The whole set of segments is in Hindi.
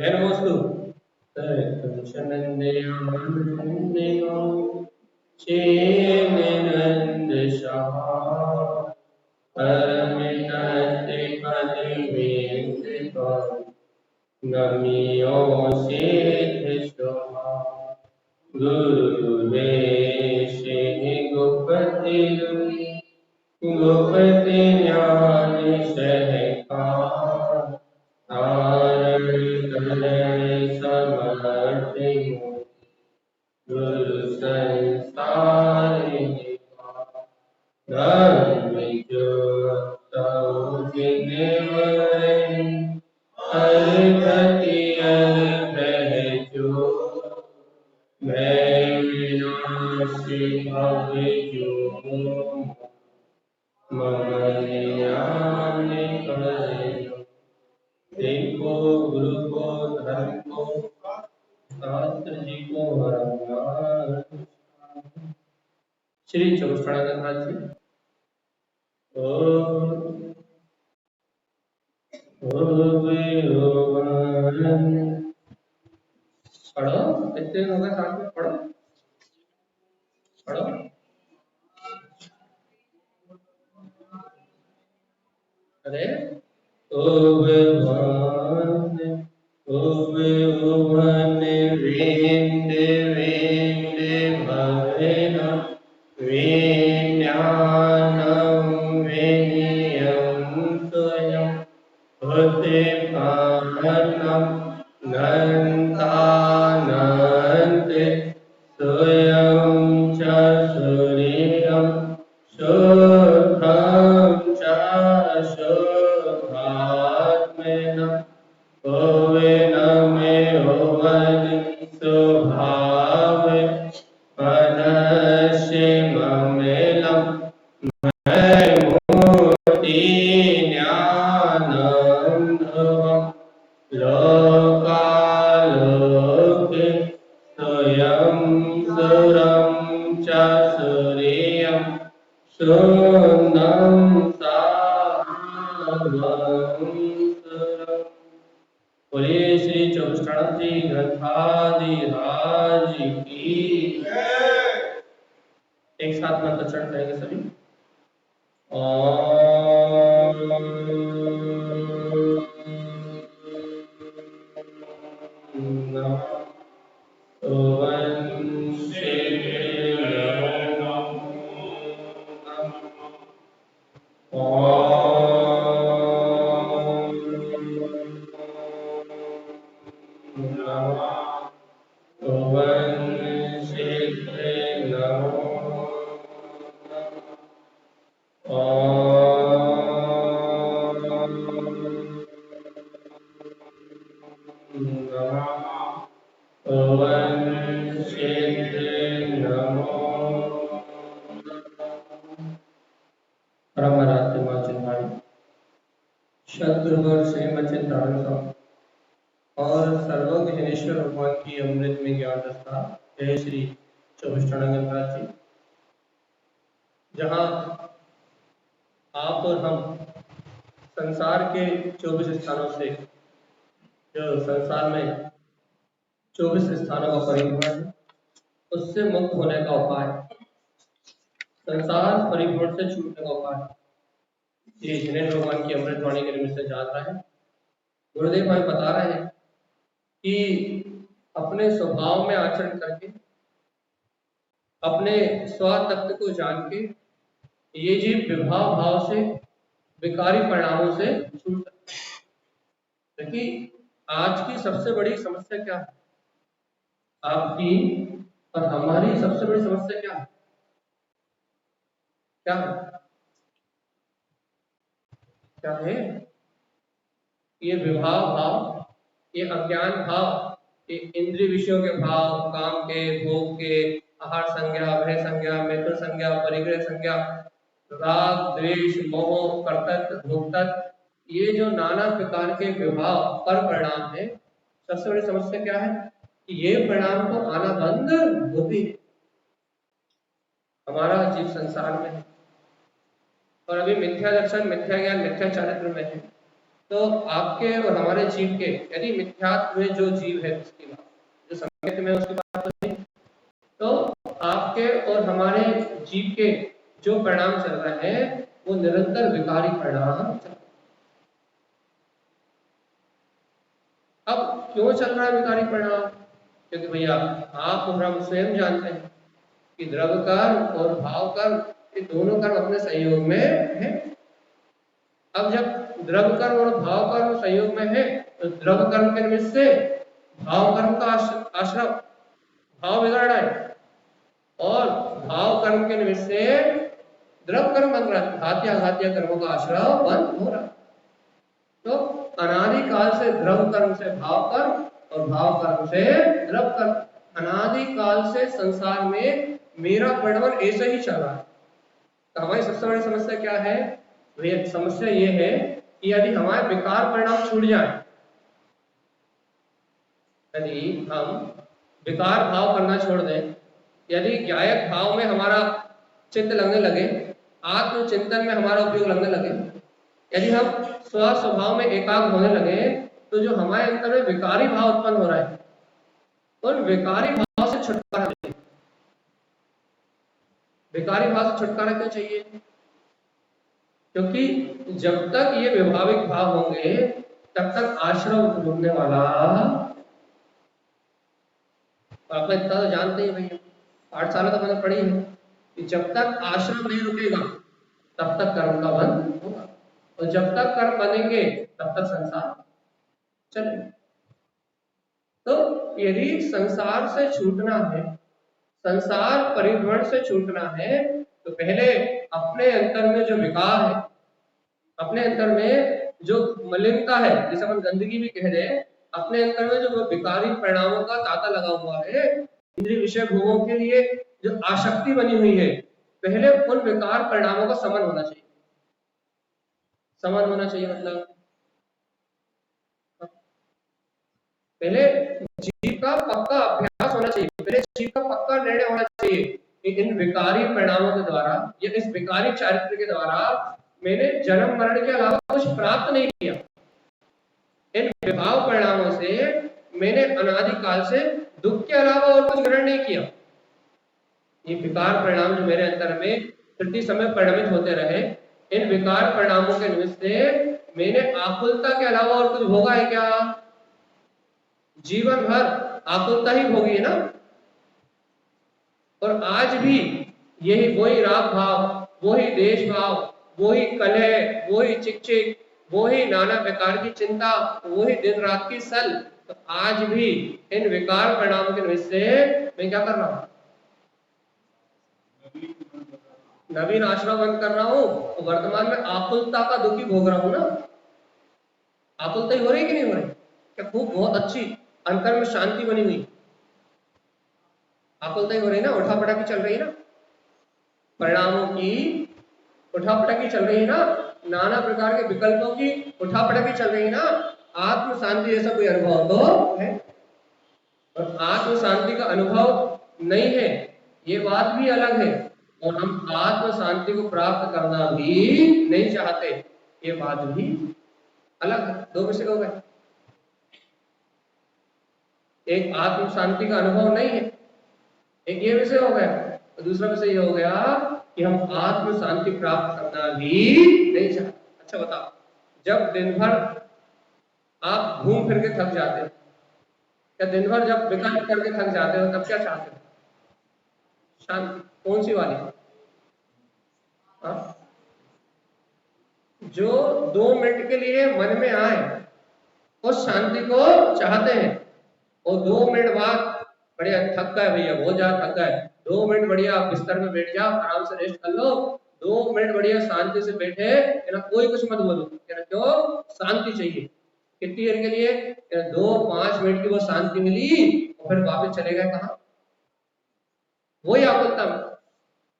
नमोस्तु तत्सनन्दयानन्दयो चेननन्द परमितते पदिवेन्द्र नमियो सिद्ध सोहा गुरुवेश गोपति गोपति ज्ञान सहकार धारण करण समर्थ गुरु संसार धर्म जो हरपति जो मैं विनाशी भव जो मम ज्ञान करो देखो गुरु को धर्म को शास्त्र जी को हरम्यान श्री चौष्टांग जी पढ़ो इतने होगा साथ में पढ़ो पढ़ो अरे ओ भगवान ओ भगवान वेंद वेंद भवेना वेन्यानम वेनियम स्वयं होते पानम नन्तानन्ते स्वयं च सूर्यं शोभं च शोभात्मनः ओवे नमे ओवन स्वभावे मनस्य ममेलम् मोति ज्ञानम् लोकालोके स्वयं सुरं च सूर्यं शून्यं सावं बोलिए श्री चौष्टांग जी ग्रंथाधिराज की एक साथ मंत्र चढ़ जाएंगे सभी और सर्वज्ञ जनेश्वर भगवान की अमृत में ज्ञान दस्ता जय श्री चौष्टांग जी जहाँ आप और हम संसार के 24 स्थानों से जो संसार में 24 स्थानों का परिभ्रमण है उससे मुक्त होने का उपाय संसार परिभ्रमण से छूटने का उपाय ये जिन्हें भगवान की अमृतवाणी के निमित्त से जान रहा है गुरुदेव हमें बता रहे हैं कि अपने स्वभाव में आचरण करके अपने स्वतत्व को जान के ये जीव विभाव भाव से विकारी परिणामों से छूट सकते हैं। देखिए आज की सबसे बड़ी समस्या क्या है आपकी और हमारी सबसे बड़ी समस्या क्या है क्या है क्या है ये विभाव भाव ये अज्ञान भाव ये इंद्रिय विषयों के भाव काम के भोग के आहार संज्ञा भय संज्ञा मैथुन संज्ञा परिग्रह संज्ञा राग द्वेष मोह कर्तव्य भोक्तव्य ये जो नाना प्रकार के विभाव पर परिणाम है सबसे बड़ी समस्या क्या है कि ये परिणाम तो आना बंद होती है हमारा जीव संसार में है और अभी मिथ्या दर्शन मिथ्या ज्ञान मिथ्या चारित्र में है तो आपके और हमारे जीव के, यदि मिथ्यात्व में जो जीव है उसकी बात, जो संकेत में उसकी बात हो रही, तो आपके और हमारे जीव के जो परिणाम चल रहे हैं वो निरंतर विकारी परिणाम चल रहे हैं। अब क्यों चल रहा है विकारी परिणाम? क्योंकि भैया आप और हम स्वयं जानते हैं कि द्रव्य कर्म और भाव कर्म, ये दोनों कर्म अपने संयोग में है। अब जब द्रव्य कर्म और भाव कर्म संयोग में है तो द्रव्य कर्म के निमित्त से भाव कर्म का आश्रम, भाव बिगड़ रहा है, और भाव कर्म के निमित्त से द्रव्य कर्म बन रहा है, घातीय अघातीय कर्मों का आश्रम बंद हो रहा है। तो अनादि काल से द्रव्य कर्म से भाव कर्म और भाव कर्म से द्रव्य कर्म, अनादि काल से संसार में मेरा परिणमन ऐसे ही चल रहा है। तो हमारी सबसे बड़ी समस्या क्या है? भैया समस्या ये है कि यदि हमारे विकार परिणाम छूट जाए, यदि हम विकार भाव करना छोड़ दें, यदि ज्ञायक भाव में हमारा चित्त लगने लगे, आत्मचिंतन में हमारा उपयोग लगने लगे, यदि हम स्व स्वभाव में एकाग्र होने लगे, तो जो हमारे अंदर में विकारी भाव उत्पन्न हो रहा है उन विकारी भाव से छुटकारा चाहिए। विकारी भाव से छुटकारा क्यों चाहिए? क्योंकि जब तक ये विभाविक भाव होंगे तब तक आश्रम रुकने वाला। आप इतना तो जानते ही भैया, पाठशाला तो मैंने पढ़ी है कि जब तक आश्रम नहीं रुकेगा तब तक कर्म का बंध होगा, और जब तक कर्म बनेंगे तब तक संसार चलेगा। तो यदि संसार से छूटना है, संसार परिभ्रमण से छूटना है, तो पहले अपने अंतर में जो विकार है, अपने अंतर में जो मलिनता है, जिसे हम गंदगी भी कह रहे हैं, अपने अंतर में जो विकारी परिणामों का तांता लगा हुआ है, इंद्रिय विषय भोगों के लिए जो आसक्ति बनी हुई है, पहले उन विकार परिणामों का समन होना चाहिए। समन होना चाहिए मतलब पहले जीव का पक्का अभ्यास होना चाहिए, पहले जीव का पक्का निर्णय होना चाहिए कि इन विकारी परिणामों के द्वारा या इस विकारी चारित्र के द्वारा मैंने जन्म मरण के अलावा कुछ प्राप्त नहीं किया। इन विभाव परिणामों से मैंने अनादि काल से दुख के अलावा और कुछ ग्रहण नहीं किया। ये विकार परिणाम जो मेरे अंतर में प्रति समय परिणमित होते रहे, इन विकार परिणामों के निमित्त से मैंने आकुलता के अलावा और कुछ भोगा है क्या? जीवन भर आकुलता ही भोगी है ना। और आज भी यही वही राग भाव, वही देश भाव, वही कलह, वही चिक-चिक, वही नाना प्रकार की चिंता, वही दिन रात की सल। तो आज भी इन विकार परिणामों के निमित्त से मैं क्या कर रहा हूं? नवीन आश्रम बंद कर रहा हूं, तो वर्तमान में आकुलता का दुखी भोग रहा हूं ना। आकुलता ही हो रही कि नहीं हो रही? क्या खूब बहुत अच्छी अंतर में शांति बनी हुई, आकुलता ही हो रही ना, उठापटकी चल रही है ना, परिणामों की उठापटकी चल रही है ना, नाना प्रकार के विकल्पों की उठापटकी चल रही है ना। आत्म शांति जैसा कोई अनुभव तो है, और आत्म शांति का अनुभव नहीं है ये बात भी अलग है, और हम आत्म शांति को प्राप्त करना भी नहीं चाहते ये बात भी अलग है। दो विषय हो गए, एक आत्म शांति का अनुभव नहीं है, एक ये विषय हो गया, और दूसरा विषय ये हो गया कि हम आत्म शांति प्राप्त करना भी नहीं चाहते। अच्छा बताओ, जब दिन भर आप घूम फिर के थक जाते हो, या दिन भर जब विकल्प करके थक जाते हो, तब क्या चाहते हो? शांति। कौन सी वाली? हाँ? जो 2 मिनट के लिए मन में आए उस शांति को चाहते हैं, और 2 मिनट बाद बढ़िया थक गए भैया, बहुत ज्यादा थक गए, 2 मिनट बढ़िया बिस्तर में बैठ जाओ, आराम से रेस्ट कर लो, 2 मिनट बढ़िया शांति से बैठे, ना कोई कुछ मत बोलो, क्यों? शांति चाहिए। कितनी देर के लिए? 2-5 मिनट की वो शांति मिली, और फिर वापस चले गए कहाँ? वही आकुलता में,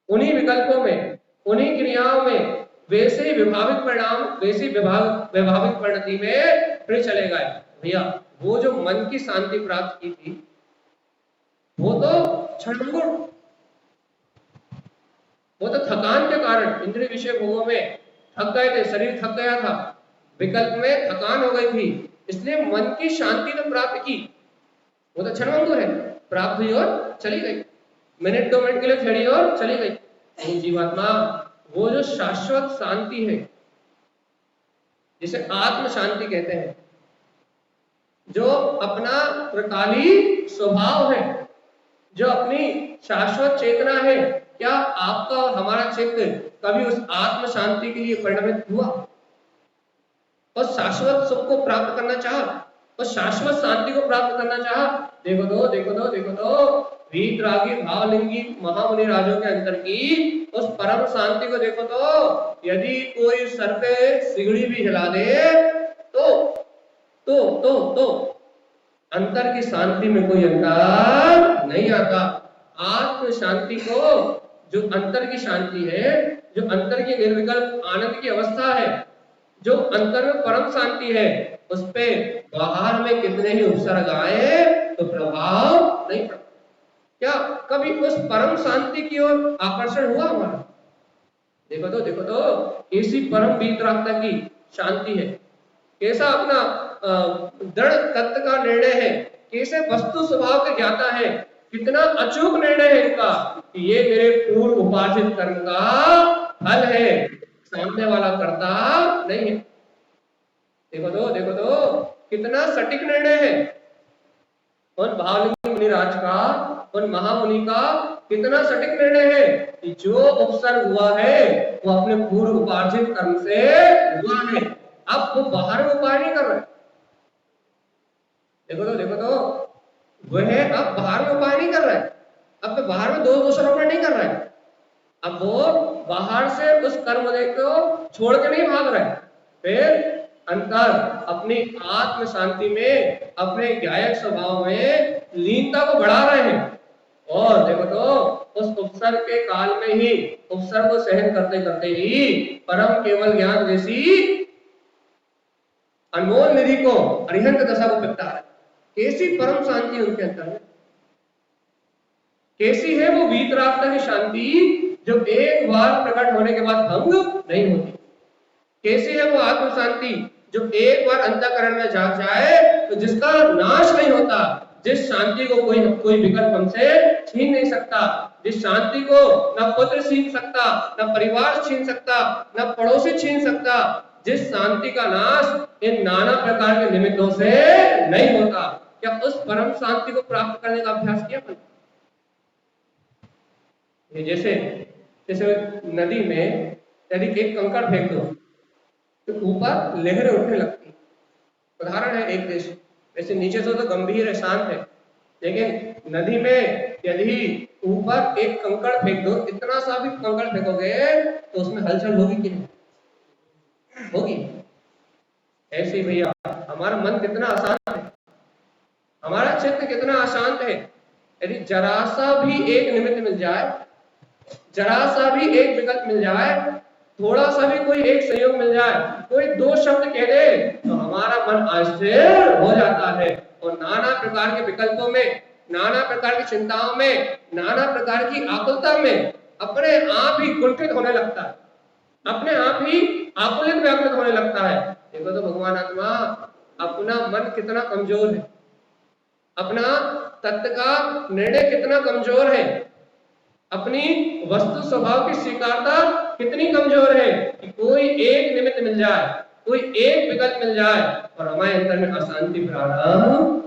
उन्हीं विकल्पों में, उन्हीं क्रियाओं में, वैसे ही विभाविक परिणाम, वैसी विभाविक परिणति में फिर चले गए भैया। वो जो मन की शांति प्राप्त की थी वो तो क्षणभंगुर, वो तो थकान के कारण इंद्रिय विषय भोगों में थक गए थे, शरीर थक गया था, विकल्प में थकान हो गई थी, इसलिए मन की शांति तो प्राप्त की, वो तो क्षणभंगुर है, प्राप्त हुई और चली गई, मिनट 2 मिनट के लिए खड़ी और चली गई। नहीं जीवात्मा, वो जो शाश्वत शांति है जिसे आत्म शांति कहते हैं, जो अपना त्रिकाली स्वभाव है, जो अपनी शाश्वत चेतना है, क्या आपका और हमारा चित्त कभी उस आत्म शांति के लिए परिणमित हुआ और शाश्वत सुख को प्राप्त करना चाहा और शाश्वत शांति को प्राप्त करना चाहा? देखो तो देखो तो देखो तो वीतरागी भावलिंगी महामुनि राजों के अंतर की उस परम शांति को देखो तो, यदि कोई सर पे सिगड़ी भी हिला दे तो अंतर की शांति में कोई अंतर नहीं आता। आत्म शांति को, जो अंतर की शांति है, जो अंतर की निर्विकल्प आनंद की अवस्था है, जो अंतर में परम शांति है, उस पे बाहर में कितने ही उपसर्ग आए तो प्रभाव नहीं पड़ता। क्या कभी उस परम शांति की ओर आकर्षण हुआ हमारा? देखो तो कैसी परम वीतरागता की शांति है, कैसा अपना दृढ़ तत्व का निर्णय है, कैसे वस्तु स्वभाव के ज्ञाता है, कितना अचूक निर्णय है इनका कि ये मेरे पूर्व उपार्जित कर्म का फल है, सामने वाला करता नहीं है। देखो तो कितना सटीक निर्णय है उन भावलिंगी मुनिराज का, उन महामुनि का कितना सटीक निर्णय है कि जो उपसर्ग हुआ है वो अपने पूर्व उपार्जित कर्म से हुआ है, अब वो बाहर में उपाय नहीं कर रहे। देखो तो वह अब बाहर में उपाय नहीं कर रहा है, अब तो बाहर में दोषारोपण नहीं कर रहा है, अब वो बाहर से उस कर्म को छोड़ के नहीं भाग रहा है, फिर अंतर अपनी आत्म शांति में, अपने ज्ञायक स्वभाव में लीनता को बढ़ा रहे हैं। और देखो तो उस उपसर्ग के काल में ही, उपसर्ग को सहन करते करते ही परम केवल ज्ञान जैसी अनमोल निधि को, अरिहंत दशा को पिता है। कैसी परम शांति उनके अंतर में, कैसी है वो वीतरागता की शांति जो एक बार प्रकट होने के बाद भंग नहीं होती, कैसी है वो आत्म शांति जो एक बार अंतःकरण में जाग जाए तो जिसका नाश नहीं होता, जिस शांति को कोई विकल्प हमसे छीन नहीं सकता, जिस शांति को न पुत्र छीन सकता, न परिवार छीन सकता, न पड़ोसी छीन सकता, जिस शांति का नाश इन नाना प्रकार के निमित्तों से नहीं होता। क्या उस परम शांति को प्राप्त करने का अभ्यास किया अपन? जैसे नदी में यदि एक कंकड़ फेंक दो तो ऊपर लहरें उठने लगती, उदाहरण है एक देश, वैसे नीचे से तो गंभीर है, शांत है, लेकिन नदी में यदि ऊपर एक कंकड़ फेंक दो, इतना सा भी कंकड़ फेंकोगे तो उसमें हलचल होगी कि नहीं होगी? ऐसे ही भैया हमारा मन कितना अशांत है, हमारा चित्त कितना अशांत है, यदि जरा सा भी एक निमित्त मिल जाए, जरा सा भी एक विकल्प मिल जाए, थोड़ा सा भी कोई एक संयोग मिल जाए, कोई दो शब्द कह दे तो हमारा मन अस्थिर हो जाता है और नाना प्रकार के विकल्पों में, नाना प्रकार की चिंताओं में, नाना प्रकार की आकुलता में अपने आप ही कुंठित होने लगता है, अपने आप ही आकुलित व्याकुलित होने लगता है। देखो तो भगवान आत्मा, अपना मन कितना कमजोर है, अपना तत्व का निर्णय कितना कमजोर है, अपनी वस्तु स्वभाव की स्वीकारता कितनी कमजोर है कि कोई एक निमित्त मिल जाए, कोई एक विकल्प मिल जाए और हमारे अंदर में अशांति प्रारंभ,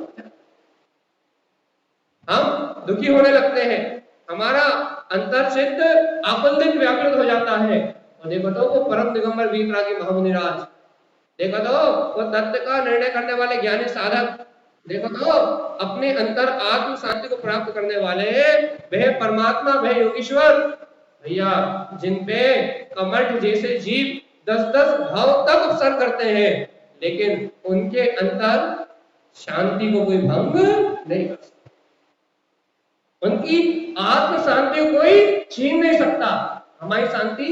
हम दुखी होने लगते हैं, हमारा अंतर चित्त आकुलित व्याकुलित हो जाता है। और देखो तो वो परम दिगंबर वीतरागी महामुनिराज, देखो तो वो तत्व का निर्णय करने वाले ज्ञानी साधक, देखो तो अपने अंतर आत्म शांति को प्राप्त करने वाले वह परमात्मा, वह योगीश्वर भैया, जिन पे कमठ जैसे जीव 10-10 भाव तक उपसर्ग करते हैं, लेकिन उनके अंतर शांति को कोई भंग नहीं कर सकता, उनकी आत्म शांति को कोई छीन नहीं सकता। हमारी शांति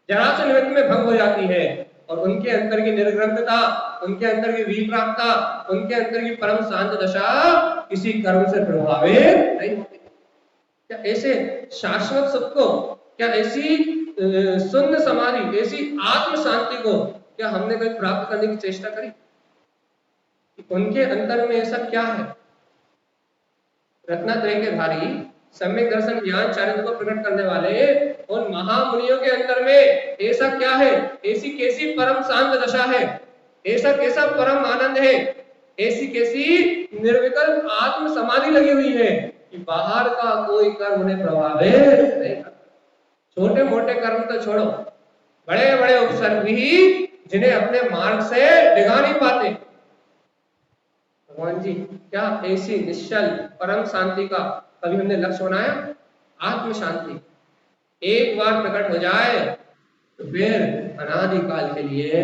जरा से निमित्त में भंग हो जाती है और उनके अंदर की निर्ग्रंथता, उनके अंदर की वीतरागता, उनके अंदर की परम शांत दशा किसी कर्म से प्रभावित नहीं होती। क्या ऐसे शाश्वत सुख को, क्या ऐसी शून्य समाधि, ऐसी आत्म शांति को क्या हमने कोई प्राप्त करने की चेष्टा करी? उनके अंतर में ऐसा क्या है? रत्नात्रय के धारी, सम्यक दर्शन ज्ञान चारित्र को प्रकट करने वाले उन महामुनियों के अंतर में ऐसा क्या है? ऐसी कैसी परम शांत दशा है? ऐसा कैसा परम आनंद है? ऐसी कैसी निर्विकल्प आत्म समाधि लगी हुई है कि बाहर का कोई कर्म उन्हें प्रभावित नहीं करता। छोटे मोटे कर्म तो छोड़ो, बड़े बड़े उपसर्ग भी जिन्हें अपने मार्ग से डिगा नहीं पाते। भगवान जी क्या ऐसी निश्चल परम शांति का कभी हमने लक्ष्य बनाया? आत्म शांति एक बार प्रकट हो जाए तो फिर अनादिकाल के लिए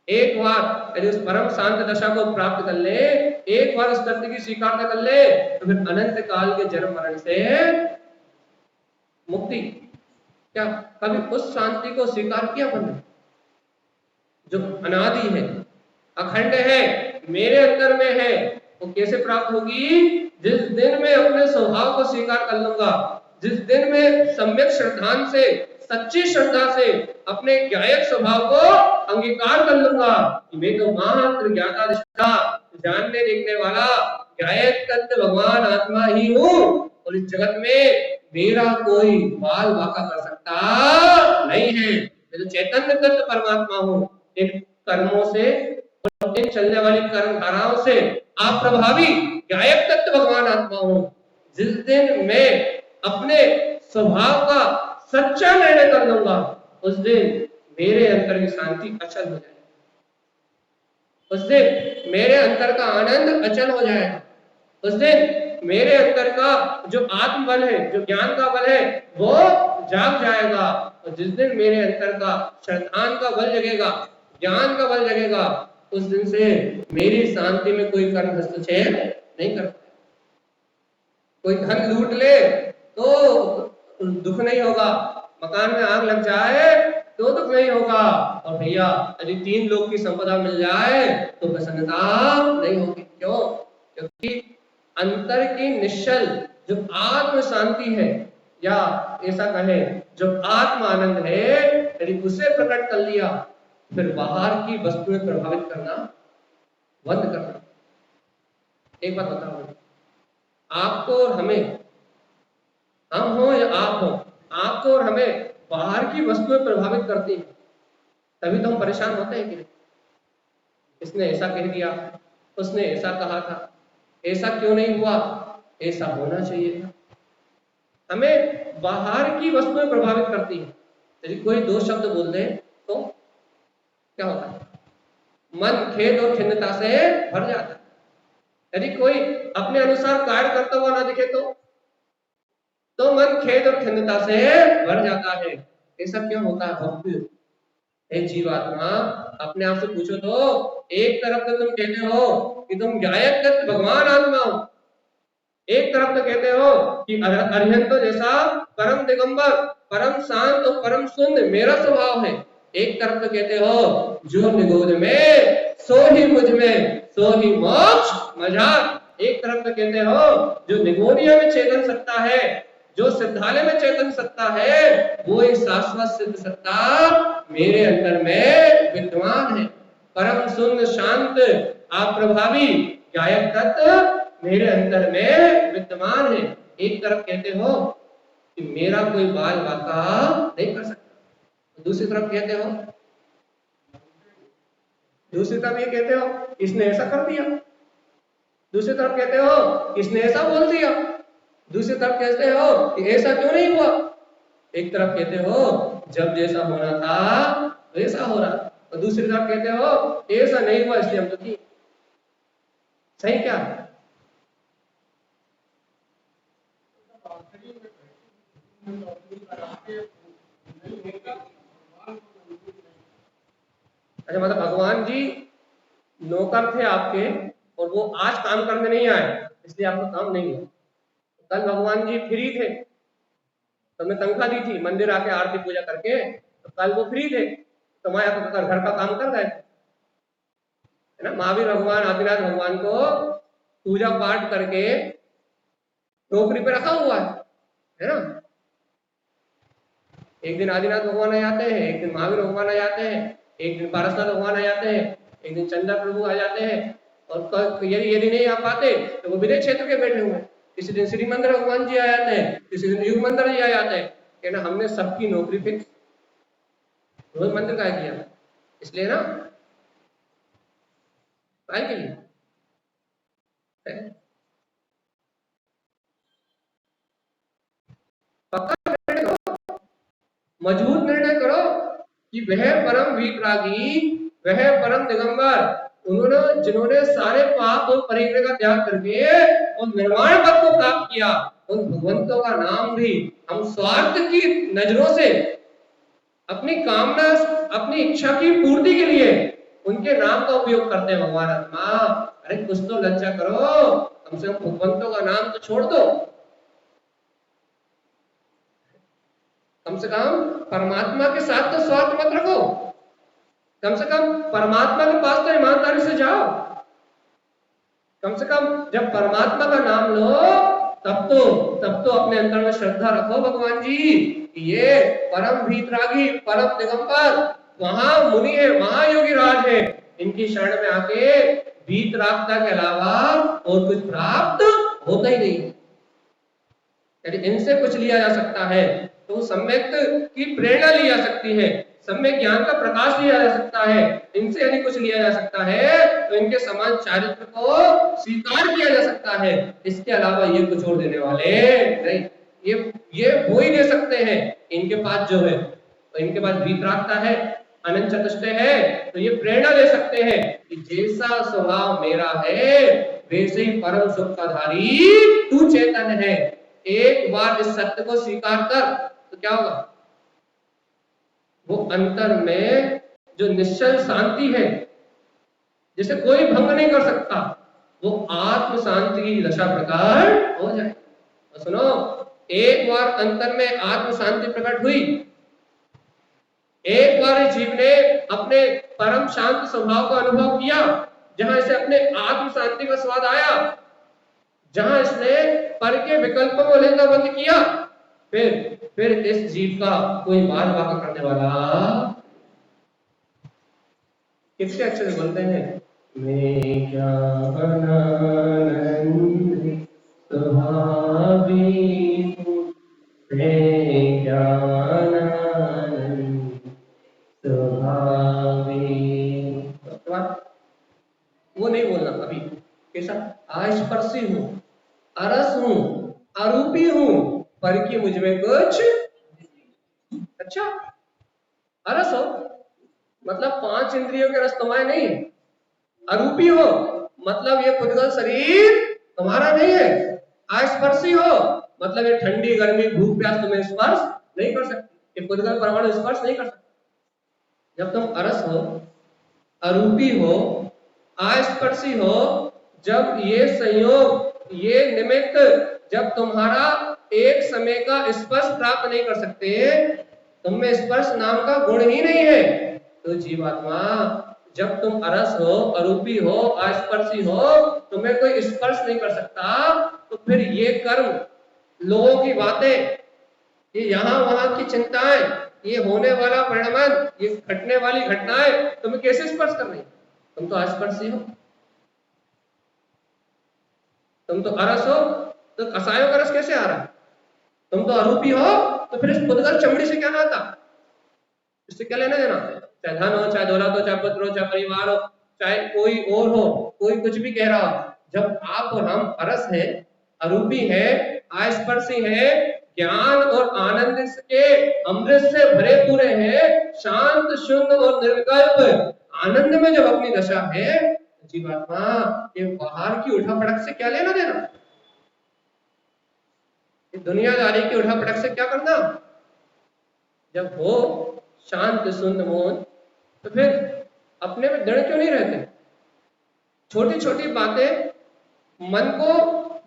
एक बार यदि उस परम शांत दशा को प्राप्त कर ले, एक बार उस तत्व की स्वीकारता कर ले, तो फिर अनंत काल के जन्म मरण से मुक्ति। क्या कभी उस शांति को स्वीकार किया हमने जो अनादि है, अखंड है, मेरे अंदर में है? वो कैसे प्राप्त होगी? जिस दिन मैं अपने स्वभाव को स्वीकार कर लूंगा, जिस दिन मैं सम्यक श्रद्धान से, सच्ची श्रद्धा से अपने ज्ञायक स्वभाव को अंगीकार कर लूंगा कि मैं तो मात्र ज्ञाता दृष्टा, जानने देखने वाला ज्ञायक तत्व भगवान आत्मा ही हूँ और इस जगत में मेरा कोई बाल बाका कर सकता नहीं है। मैं तो चैतन्य तत्व परमात्मा हूँ। इन कर्मों से और इन चलने वाली कर्म धाराओं से आप प्रभावी गायक तत्व भगवान आत्मा हूँ। जिस दिन मैं अपने स्वभाव का सच्चा निर्णय कर लूंगा, उस दिन मेरे अंतर की शांति अचल हो जाएगी, उस दिन मेरे अंतर का आनंद अचल हो जाएगा, उस दिन मेरे अंतर का जो आत्म बल है, जो ज्ञान का बल है, वो जाग जाएगा। और जिस दिन मेरे अंतर का श्रद्धान का बल जगेगा, ज्ञान का बल जगेगा, उस दिन से मेरी शांति में कोई कर्म हस्तक्षेप नहीं कर पाएगा। कोई धन लूट ले तो दुख नहीं होगा, मकान में आग लग जाए तो दुख नहीं होगा, और भैया यदि 3 लोग की संपदा मिल जाए तो प्रसन्नता नहीं होगी। क्यों? क्योंकि अंतर की निश्चल जो आत्म शांति है, या ऐसा कहे जो आत्म आनंद है, यदि उसे प्रकट कर लिया, फिर बाहर की वस्तुएं प्रभावित करना बंद करना। एक बात बताओ, आपको और हमें, हम हो या आप हो, आपको और हमें बाहर की वस्तुएं प्रभावित करती हैं, तभी तो हम परेशान होते हैं कि नहीं? इसने ऐसा कह दिया, उसने ऐसा कहा था, ऐसा क्यों नहीं हुआ, ऐसा होना चाहिए था। हमें बाहर की वस्तुएं प्रभावित करती हैं। यदि कोई 2 शब्द बोल दे तो क्या होता है? मन खेद और खिन्नता से भर जाता है। यदि कोई अपने अनुसार कार्य करता हुआ ना दिखे तो मन खेद और खिन्नता से भर जाता है। ऐसा क्यों होता है भक्त? एक जीवात्मा अपने आप से पूछो तो, एक तरफ तो तुम कहते हो कि तुम गायक तत्व भगवान आत्मा हो, एक तरफ तो कहते हो कि अरिहंत जैसा परम दिगंबर, परम शांत और परम शून्य मेरा स्वभाव है, एक तरफ तो कहते हो जो निगोद में सो ही मुझ में, सो ही मोक्ष मजार। एक तरफ तो कहते हो जो निगोनिया में चेतन सत्ता है, जो सिद्धालय में चेतन सत्ता है, वो एक शाश्वत सिद्ध सत्ता मेरे अंदर में विद्यमान है। परम शून्य शांत आप प्रभावी गायक तत्व मेरे अंदर में विद्यमान है। एक तरफ कहते हो कि मेरा कोई बाल बाका नहीं कर सकता, दूसरी तरफ कहते हो, दूसरी तरफ ये कहते हो इसने ऐसा कर दिया, दूसरी तरफ कहते हो इसने ऐसा बोल दिया, दूसरी तरफ कहते हो कि ऐसा क्यों नहीं हुआ। एक तरफ कहते हो जब जैसा होना था वैसा हो रहा, और दूसरी तरफ कहते हो ऐसा नहीं हुआ इसलिए हम दुखी। सही क्या? अच्छा, मतलब भगवान जी नौकर थे आपके और वो आज काम करने नहीं आए इसलिए आपको काम नहीं हुआ। कल भगवान जी फ्री थे, तुमने तनख्वाह दी थी, मंदिर आके आरती पूजा करके, तो कल वो फ्री थे, तुम्हारे घर का काम कर रहे थे, है ना। महावीर भगवान, आदिनाथ भगवान को पूजा पाठ करके नौकरी पे रखा हुआ है ना। एक दिन आदिनाथ भगवान आ जाते हैं, एक दिन महावीर भगवान आ जाते हैं, एक दिन पारसनाथ भगवान आ जाते हैं, एक दिन चंदा प्रभु आ जाते हैं, और यदि यदि नहीं आ पाते तो वो विदेश क्षेत्र के बैठे हुए हैं। किसी दिन श्री मंदिर भगवान जी आ जाते हैं, किसी दिन युग मंदिर जी आ जाते हैं। कहना हमने सबकी नौकरी फिक्स, रोज मंदिर का किया, इसलिए ना काय के लिए पक्का निर्णय करो, मजबूत निर्णय करो कि वह परम वीतरागी, वह परम दिगंबर, उन्होंने जिन्होंने सारे पाप और परिग्रह का त्याग करके और निर्वाण पद को प्राप्त किया, उन भगवंतों का नाम भी हम स्वार्थ की नजरों से अपनी कामना, अपनी इच्छा की पूर्ति के लिए उनके नाम का उपयोग करते हैं। भगवान आत्मा, अरे कुछ तो लज्जा करो, कम से कम भगवंतों का नाम तो छोड़ दो, कम से कम परमात्मा के साथ तो स्वार्थ मत रखो, कम से कम परमात्मा के पास तो ईमानदारी से जाओ। कम से कम जब परमात्मा का नाम लो तब तो अपने अंदर में श्रद्धा रखो भगवान जी, ये परम भीतरागी, परम दिगंबर, महामुनि है, महायोगी राज है, इनकी शरण में आके भीतरागता के अलावा और कुछ प्राप्त होता ही नहीं। यदि इनसे कुछ लिया जा सकता है तो सम्यक की प्रेरणा ली जा सकती है, सम्यक ज्ञान का प्रकाश लिया जा सकता है। इनसे यदि कुछ लिया जा सकता है तो इनके समान चारित्र को स्वीकार किया जा सकता है, इसके अलावा ये कुछ और देने वाले नहीं। ये वो ही दे सकते हैं इनके पास जो है, तो इनके पास वीतरागता है, अनंत चतुष्टय है, तो ये प्रेरणा दे सकते हैं कि जैसा स्वभाव मेरा है वैसे ही परम सुख का धारी तू चेतन है। एक बार इस सत्य को स्वीकार कर तो क्या होगा, वो अंतर में जो निश्चल शांति है जिसे कोई भंग नहीं कर सकता, वो आत्म शांति की दशा प्रकट हो जाए। तो सुनो, एक बार अंतर में आत्म शांति प्रकट हुई, एक बार इस जीव ने अपने परम शांत स्वभाव का अनुभव किया, जहां इसे अपने आत्म शांति का स्वाद आया, जहां इसने पर के विकल्पों को लेना बंद किया, फिर इस जीव का कोई बार वाका करने वाला। किसके अक्षर बोलते हैं, मैं क्या अनानंद स्वभावी हूँ, मैं क्या अनानंद स्वभावी। वो नहीं बोलना अभी, कैसा आस्पर्शी हूँ, अरस हूँ, अरूपी हूँ, पर कि मुझ में कुछ। अच्छा, अरस हो मतलब 5 इंद्रियों के रस तुम्हारे नहीं है, अरूपी हो मतलब ये पुद्गल शरीर तुम्हारा नहीं है, आस्पर्शी हो मतलब ये ठंडी गर्मी भूख प्यास तुम्हें स्पर्श नहीं कर सकती, ये पुद्गल परमाणु स्पर्श नहीं कर सकते। जब तुम अरस हो, अरूपी हो, आस्पर्शी हो, जब ये संयोग, ये निमित्त जब तुम्हारा एक समय का स्पर्श प्राप्त नहीं कर सकते, तुम में स्पर्श नाम का गुण ही नहीं है, तो जीवात्मा जब तुम अरस हो, अरूपी हो, आस्पर्शी हो, तुम्हें कोई स्पर्श नहीं कर सकता, तो फिर ये कर्म, लोगों की बातें, ये यहाँ वहां की चिंताएं, ये होने वाला परिणाम, ये घटने वाली घटनाएं तुम्हें कैसे स्पर्श कर रही? तुम तो आस्पर्शी हो, तुम तो अरस हो, तो कसायों का रस कैसे आ रहा है? तुम तो अरूपी हो, तो फिर इस पुद्गल चमड़ी से क्या नाता, इससे क्या लेना देना? चाहे धन हो, चाहे दौलत हो, चाहे पुत्र हो, चाहे परिवार हो, चाहे कोई और हो, कोई कुछ भी कह रहा हो, जब आप और हम अरस है, अरूपी है, आस्पर्शी है, ज्ञान और आनंद के अमृत से भरे पूरे हैं, शांत शुद्ध और निर्विकल्प आनंद में जब अपनी दशा है, जीवात्मा ये बाहर की उठापटक से क्या लेना देना, दुनियादारी की उठापटक से क्या करना? जब हो शांत शुद्ध मौन, तो फिर अपने में दृढ़ क्यों नहीं रहते? छोटी छोटी बातें मन को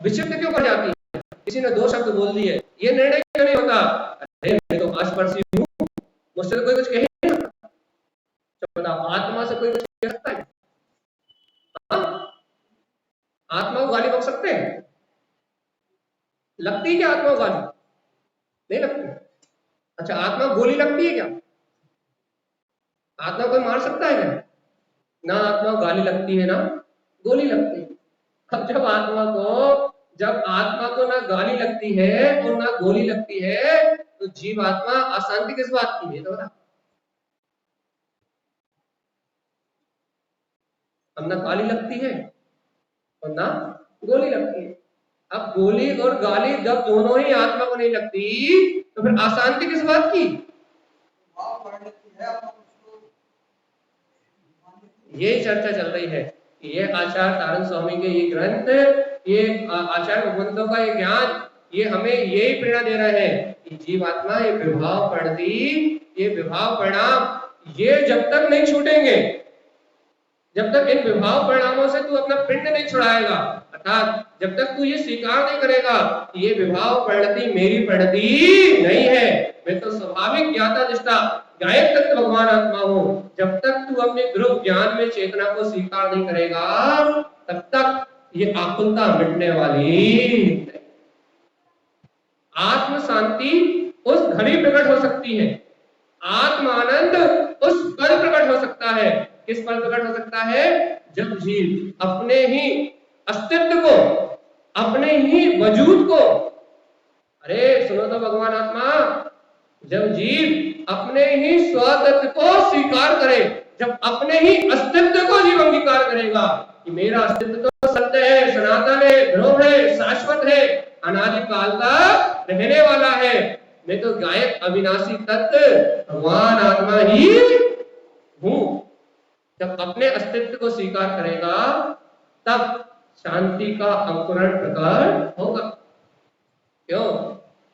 विचलित क्यों कर जाती है? किसी ने 2 शब्द बोल दिए, ये निर्णय क्यों नहीं होता? अरे मैं तो आस्पर्शी हूँ, मुझसे तो कोई कुछ कह नहीं सकता। बताओ, आत्मा से कोई कुछ कह सकता है? आत्मा को गाली बक सकते हैं? लगती क्या आत्मा को गाली? नहीं लगती। अच्छा, आत्मा गोली लगती है क्या? आत्मा कोई मार सकता है क्या? ना आत्मा को गाली लगती है ना गोली लगती है। अब जब आत्मा को ना गाली लगती है और ना गोली लगती है, तो जीव आत्मा अशांति किस बात की है? तो बता। अब ना गाली लगती है और ना गोली लगती है। अब गोली और गाली जब दोनों ही आत्मा को नहीं लगती, तो फिर अशांति किस बात की? ये चर्चा चल रही है कि ये आचार्य तारण स्वामी के ये ग्रंथ, ये आचार्य भगवंतों का ये ज्ञान, ये हमें यही प्रेरणा दे रहे हैं कि जीवात्मा ये विभाव परिणति, ये विभाव परिणाम ये जब तक नहीं छूटेंगे, जब तक इन विभाव परिणामों से तू अपना पिंड नहीं छुड़ाएगा, अर्थात जब तक तू ये स्वीकार नहीं करेगा कि ये विभाव परिणति मेरी परिणति नहीं है, मैं तो स्वाभाविक ज्ञाता निष्ठा गायक तत्व भगवान आत्मा हूं, जब तक तू अपने ध्रुव ज्ञान में चेतना को स्वीकार नहीं करेगा, तब तक ये आकुलता मिटने वाली। आत्म शांति उस घड़ी प्रकट हो सकती है, आत्म आनंद उस पल प्रकट हो सकता है। किस पल प्रकट हो सकता है? जब जीव अपने ही अस्तित्व को, अपने ही वजूद को, अरे सुनो तो भगवान आत्मा, जब जीव अपने ही स्वतत्व को स्वीकार करे, जब अपने ही अस्तित्व को जीव अंगीकार करेगा कि मेरा अस्तित्व तो सत्य है, सनातन है, ध्रुव है, शाश्वत है, अनादिकाल तक रहने वाला है, मैं तो गायक अविनाशी तत्व भगवान आत्मा ही हूं। जब अपने अस्तित्व को स्वीकार करेगा, तब शांति का अंकुरण प्रकट होगा। क्यों?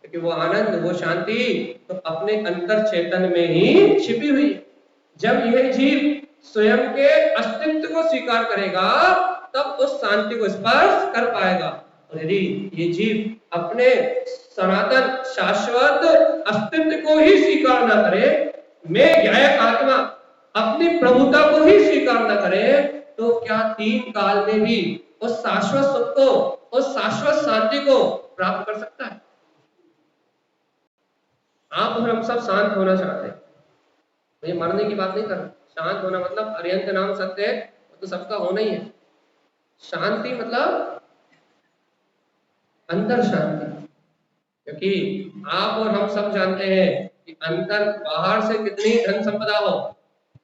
क्योंकि वो आनंद, वो शांति तो अपने अंतर चेतन में ही छिपी हुई है। जब यह जीव स्वयं के अस्तित्व को स्वीकार करेगा, तब उस शांति को स्पर्श कर पाएगा। और यदि ये जीव अपने सनातन शाश्वत अस्तित्व को ही स्वीकार न करे, मैं गायक आत्मा अपनी प्रभुता को ही स्वीकार न करे, तो क्या तीन काल में भी उस शाश्वत सुख को, उस शाश्वत शांति को प्राप्त कर सकता है? आप और हम सब शांत होना चाहते हैं, ये मरने की बात नहीं कर रहा। शांत होना मतलब अरिहंत नाम सत्य है, तो सबका होना ही है। शांति मतलब अंतर शांति, क्योंकि आप और हम सब जानते हैं कि अंतर, बाहर से कितनी धन संपदा हो,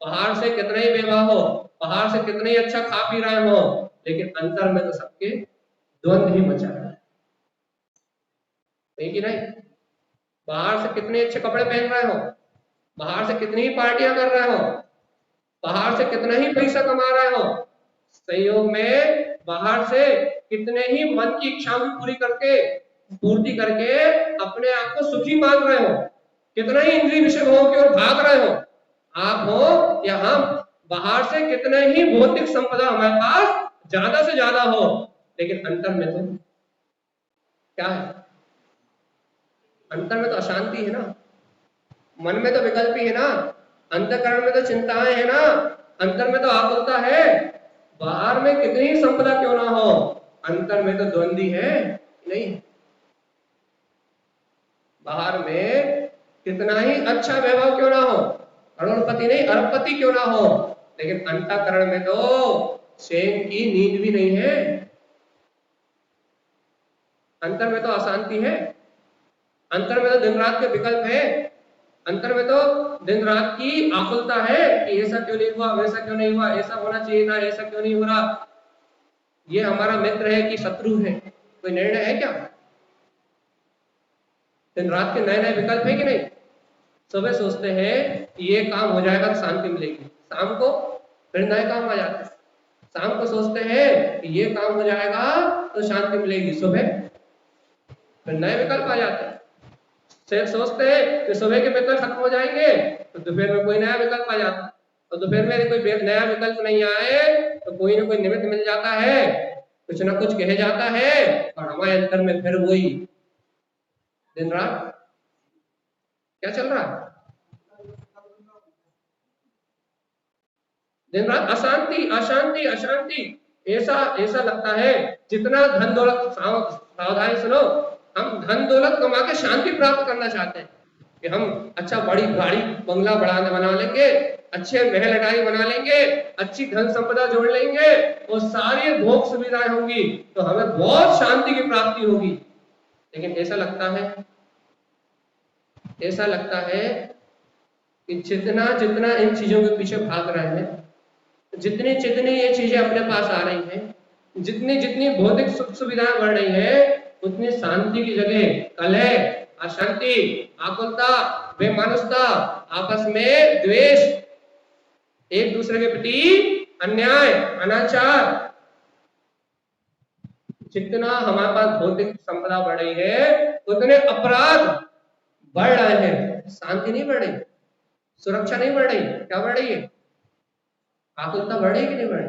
बाहर से कितना ही विवाह हो, बाहर से कितने ही अच्छा खा पी रहे हो, लेकिन अंतर में तो सबके द्वंद्व ही मचा है, नहीं कि नहीं? बाहर से कितने अच्छे कपड़े पहन रहे हो, बाहर से कितनी ही पार्टियां कर रहे हो, बाहर से कितना ही पैसा कमा रहे हो, संयोग में बाहर से कितने ही मन की इच्छा भी पूर्ति करके अपने आप को सुखी मान रहे हो, कितना ही इंद्रिय विषय भोग की ओर भाग रहे हो, आप हो या हम, बाहर से कितने ही भौतिक संपदा हमारे पास ज्यादा से ज्यादा हो, लेकिन अंतर में तो क्या है? अंतर में तो अशांति है ना, मन में तो विकल्प ही है ना, अंतःकरण में तो चिंताएं है ना, अंतर में तो आकुलता है। बाहर में कितनी ही संपदा क्यों ना हो, अंतर में तो द्वंद्वी है नहीं। बाहर में कितना ही अच्छा वैभव क्यों ना हो, करोड़पति नहीं अरबपति क्यों ना हो, लेकिन अंतःकरण में तो चैन की नींद भी नहीं है, अंतर में तो अशांति है, अंतर में तो दिन रात के विकल्प है, अंतर में तो दिन रात की आकुलता है कि ऐसा क्यों नहीं हुआ, वैसा क्यों नहीं हुआ, ऐसा होना चाहिए था, ऐसा क्यों नहीं हो रहा, ये हमारा मित्र है कि शत्रु है, कोई निर्णय है क्या? दिन रात के नए नए विकल्प है कि नहीं? सुबह सोचते हैं कि ये काम हो जाएगा तो शांति मिलेगी, शाम को फिर नए काम आ जाते हैं, शाम को सोचते हैं कि ये काम हो जाएगा तो शांति मिलेगी, सुबह फिर नए विकल्प आ जाते हैं। सोचते हैं कि सुबह के विकल्प खत्म हो जाएंगे तो दोपहर में कोई नया विकल्प आ जाता है, और दोपहर में कोई नया विकल्प नहीं आए तो कोई ना कोई निमित्त मिल जाता है, कुछ ना कुछ कह जाता है, और हमारे अंतर में फिर वही दिन रात क्या चल रहा है? दिन रात अशांति अशांति अशांति। ऐसा लगता है जितना धन दौलत, सावधानी सुनो, हम धन दौलत कमा के शांति प्राप्त करना चाहते हैं, कि हम अच्छा बड़ी गाड़ी बंगला बना लेंगे, अच्छे महल अटारी बना लेंगे, अच्छी धन संपदा जोड़ लेंगे और सारी भोग सुविधाएं होंगी तो हमें बहुत शांति की प्राप्ति होगी। लेकिन ऐसा लगता है कि जितना जितना इन चीजों के पीछे भाग रहे हैं, जितनी जितनी ये चीजें अपने पास आ रही हैं, जितनी जितनी भौतिक सुख सुविधाएं बढ़ रही है, उतनी शांति की जगह कलह, अशांति, आकुलता, बेमानुसता, आपस में द्वेष, एक दूसरे के प्रति अन्याय, अनाचार, जितना हमारे पास भौतिक संपदा बढ़ रही है उतने अपराध बढ़ रहे हैं। शांति नहीं बढ़ रही, सुरक्षा नहीं बढ़ रही, क्या बढ़ रही है? आकुलता बढ़ रही कि नहीं बढ़ रही?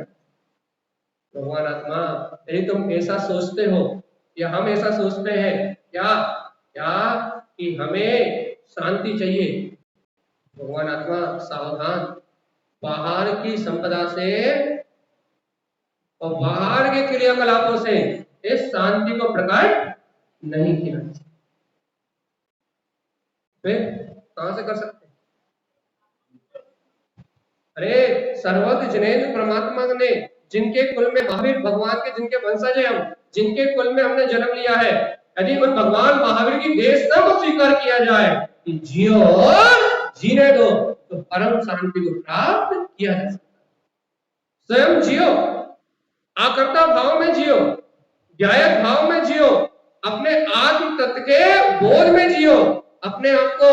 भगवान आत्मा, यदि तुम ऐसा सोचते हो या हम ऐसा सोचते हैं क्या क्या कि हमें शांति चाहिए, भगवान आत्मा सावधान, बाहर की संपदा से और बाहर के क्रियाकलापों से इस शांति को प्रकट नहीं किया। फिर कहां से कर सकते? अरे सर्वज्ञ जिनेंद्र परमात्मा ने, जिनके कुल में महावीर भगवान के, जिनके वंशज हैं हम, जिनके कुल में हमने जन्म लिया है, यदि उन भगवान महावीर की देशना को स्वीकार किया जाए कि जियो और जीने दो, तो परम शांति को प्राप्त किया जा सकता है। स्वयं जियो, आकर्ता भाव में जियो, ध्यायक भाव में जियो, अपने आत्म तत्व के बोध में जियो, अपने आप को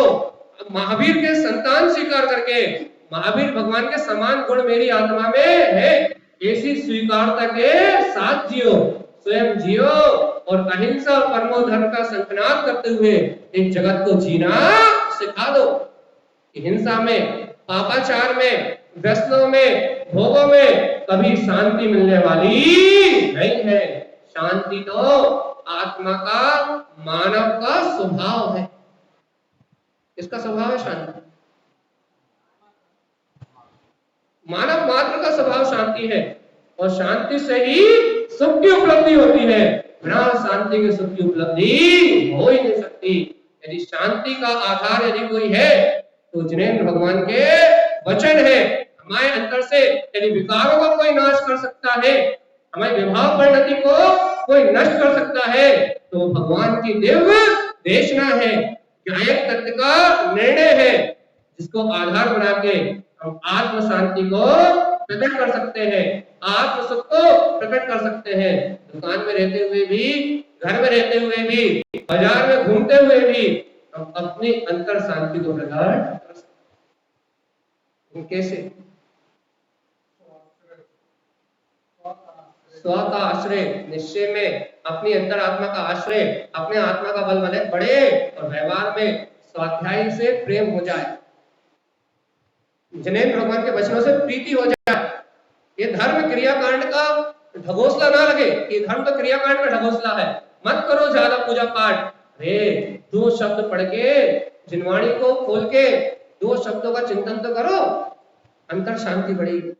महावीर के संतान स्वीकार करके महावीर भगवान के समान गुण मेरी आत्मा में है, ऐसी स्वीकारता के साथ जियो, स्वयं जियो और अहिंसा और परमो धर्म का संकनाद करते हुए एक जगत को जीना सिखा दो। हिंसा में, पापाचार में, व्यसनों में, भोगों में कभी शांति मिलने वाली नहीं है। शांति तो आत्मा का, मानव का स्वभाव है। इसका स्वभाव है शांति। मानव मात्र का स्वभाव शांति है और शांति से ही सुख की उपलब्धि होती है। बिना शांति के सुख की उपलब्धि हो ही नहीं सकती। यदि शांति का आधार यदि कोई है तो जिनेंद्र भगवान के वचन है। हमारे अंतर से यदि विकारों का कोई नाश कर सकता है, हमारे विभाव परिणति को कोई नष्ट कर सकता है, तो भगवान की दिव्य देशना है, न्यायिक तत्व का निर्णय है, जिसको आधार बना के हम आत्म शांति को प्रकट कर सकते हैं, आत्म सुख को प्रकट कर सकते हैं। दुकान में रहते हुए भी, घर में रहते हुए भी, बाजार में घूमते हुए भी हम अपनी अंतर शांति को प्रकट कर सकते हैं। कैसे? स्व का आश्रय, निश्चय में अपनी अंतरात्मा का आश्रय, अपने आत्मा का बल बढ़े और व्यवहार में स्वाध्याय से प्रेम हो जाए, जिनेंद्र भगवान के वचनों से प्रीति हो जाए। ये धर्म क्रियाकांड का ढगोसला ना लगे कि धर्म तो क्रियाकांड का ढगोसला है, मत करो ज्यादा पूजा पाठ। अरे 2 शब्द पढ़ के, जिनवाणी को खोल के 2 शब्दों का चिंतन तो करो, अंतर शांति बढ़ेगी,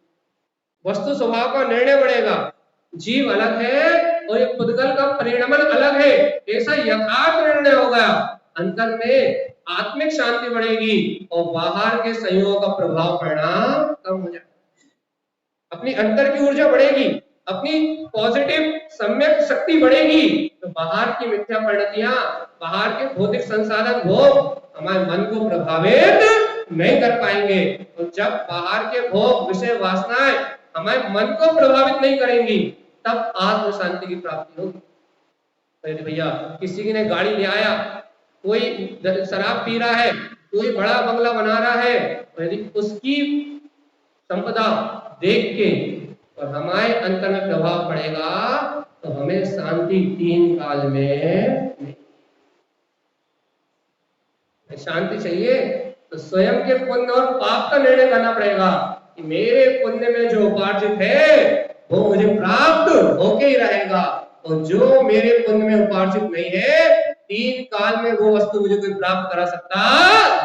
वस्तु स्वभाव का निर्णय बढ़ेगा। जीव अलग है और ये पुद्गल का परिणमन अलग है, ऐसा यथार्थ निर्णय होगा। अंतर में आत्मिक शांति बढ़ेगी और बाहर के संयोगों का प्रभाव परिणाम कम हो जाएगा। अपनी अंतर की ऊर्जा बढ़ेगी, अपनी पॉजिटिव सम्यक शक्ति बढ़ेगी, तो बाहर की मिथ्या परिणतियां, बाहर के भौतिक संसाधन भोग हमारे मन को प्रभावित नहीं कर पाएंगे। तो जब बाहर के भोग, विषय, वासनाएं हमारे मन को प्रभावित नहीं करेंगी, तब आत्म शांति की प्राप्ति होगी। तो भैया किसी ने गाड़ी ले आया, कोई शराब पी रहा है, कोई बड़ा बंगला बना रहा है, और यदि उसकी संपदा देख के और हमारे अंतर में प्रभाव पड़ेगा तो हमें शांति 3 काल में नहीं। शांति चाहिए तो स्वयं के पुण्य और पाप का निर्णय करना पड़ेगा कि मेरे पुण्य में जो उपार्जित है वो मुझे प्राप्त होके ही रहेगा, और जो मेरे पुण्य में उपार्जित नहीं है 3 काल में वो वस्तु मुझे कोई प्राप्त करा सकता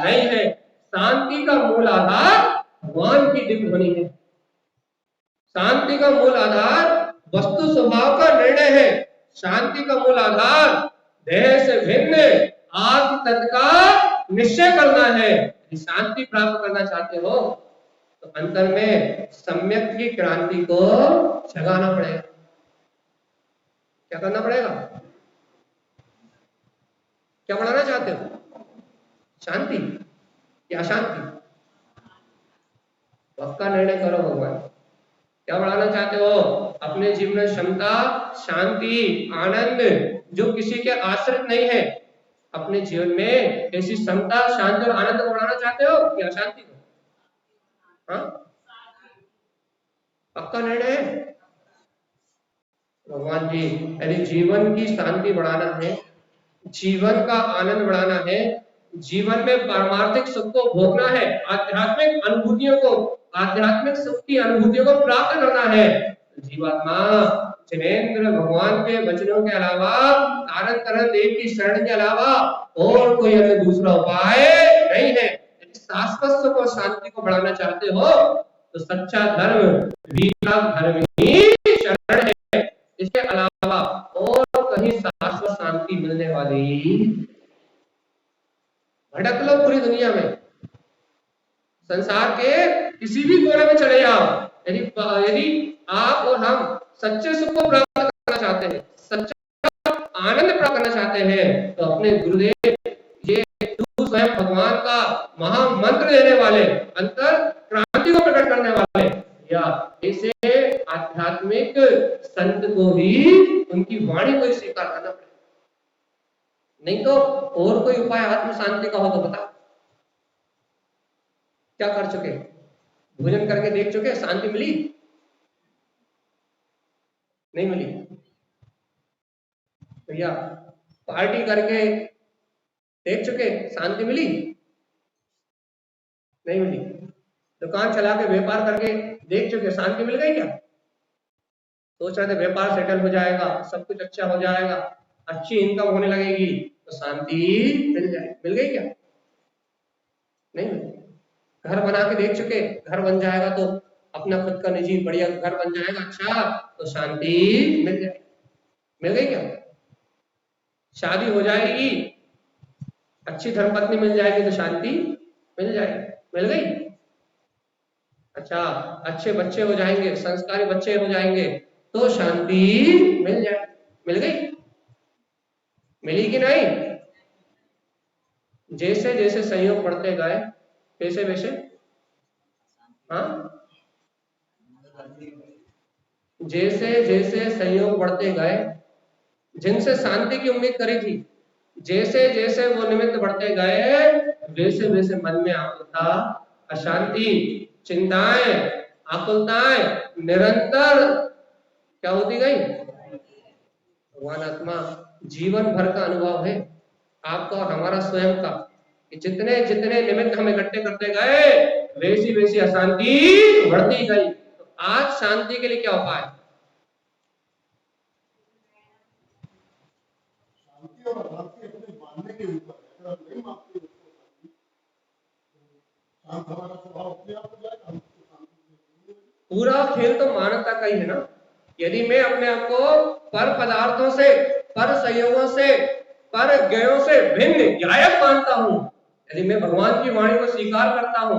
नहीं है। शांति का मूल आधार भगवान की दिव्य ध्वनि है। शांति का मूल आधार वस्तु स्वभाव का निर्णय है। शांति का मूल आधार देह से भिन्न आत्म तत्व का निश्चय करना है। शांति प्राप्त करना चाहते हो तो अंतर में सम्यक की क्रांति को जगाना पड़ेगा। क्या करना पड़ेगा? क्या बढ़ाना चाहते हो? शांति या अशांति? पक्का निर्णय करो भगवान। क्या बढ़ाना चाहते हो? अपने जीवन में क्षमता, शांति, आनंद जो किसी के आश्रित नहीं है। अपने जीवन में ऐसी क्षमता, शांति और आनंद को बढ़ाना चाहते हो या अशांति को? हाँ, पक्का निर्णय है भगवान जी। यदि जीवन की शांति बढ़ाना है, जीवन का आनंद बढ़ाना है, जीवन में पारमार्थिक सुख को भोगना है, आध्यात्मिक अनुभूतियों को, आध्यात्मिक सुख की अनुभूतियों को प्राप्त करना है, जीवात्मा जिनेंद्र भगवान के वचनों के अलावा, तारक करण देव की शरण के अलावा और कोई अन्य दूसरा उपाय नहीं है। शाश्वत सुख और शांति को बढ़ाना चाहते हो तो सच्चा धर्म वीराग धर्म ही शरण है। इसके अलावा और कहीं शाश्वत शांति मिलने वाली। भटक लो पूरी दुनिया में, संसार के किसी भी कोने में चले जाओ, यदि आप और हम सच्चे सुख को प्राप्त करना चाहते हैं, सच्चा आनंद प्राप्त करना चाहते हैं तो अपने गुरुदेव ये स्वयं भगवान का महामंत्र देने वाले, अंतर क्रांति को प्रकट करने वाले या इसे आध्यात्मिक संत को ही उनकी वाणी को ही स्वीकार करना पड़ेगा। नहीं तो और कोई उपाय आत्म शांति का हो तो बता। क्या कर चुके? भोजन करके देख चुके? शांति मिली? नहीं मिली। भैया पार्टी करके देख चुके? शांति मिली? नहीं मिली। दुकान चला के व्यापार करके देख चुके? शांति मिल गई क्या? सोच रहे थे व्यापार सेटल हो जाएगा, सब कुछ अच्छा हो जाएगा, अच्छी इनकम होने लगेगी तो शांति मिल जाएगी। मिल गई क्या? नहीं मिली। घर बना के देख चुके? घर बन जाएगा तो अपना खुद का निजी बढ़िया घर बन जाएगा, अच्छा तो शांति मिल जाएगी। मिल गई क्या? शादी हो जाएगी, अच्छी धर्मपत्नी मिल जाएगी तो शांति मिल जाएगी। मिल गई? अच्छा अच्छे बच्चे हो जाएंगे, संस्कारी बच्चे हो जाएंगे तो शांति मिल जाएगी। मिल गई? मिली कि नहीं? जैसे जैसे संयोग बढ़ते गए वैसे वैसे, हाँ, जैसे जैसे संयोग बढ़ते गए, जिनसे शांति की उम्मीद करी थी, जैसे जैसे वो निमित्त बढ़ते गए वैसे वैसे मन में आकुलता, अशांति, चिंताएं, आकुलताएं निरंतर क्या होती गई? भगवान आत्मा जीवन भर का अनुभव है आपका और हमारा स्वयं का कि जितने जितने निमित्त हम इकट्ठे करते गए वैसी वैसी अशांति बढ़ती गई। तो आज शांति के लिए क्या उपाय? शांति और अशांति अपने मानने के ऊपर है। अगर हम नहीं मानते शांत हमारा स्वभाव अपने आप हो जाएगा। पूरा खेल तो मानवता का ही है ना। यदि मैं अपने आप को पर पदार्थों से, पर संयोगों से, पर ज्ञानों से भिन्न गायब मानता हूं, यदि मैं भगवान की वाणी को स्वीकार करता हूं,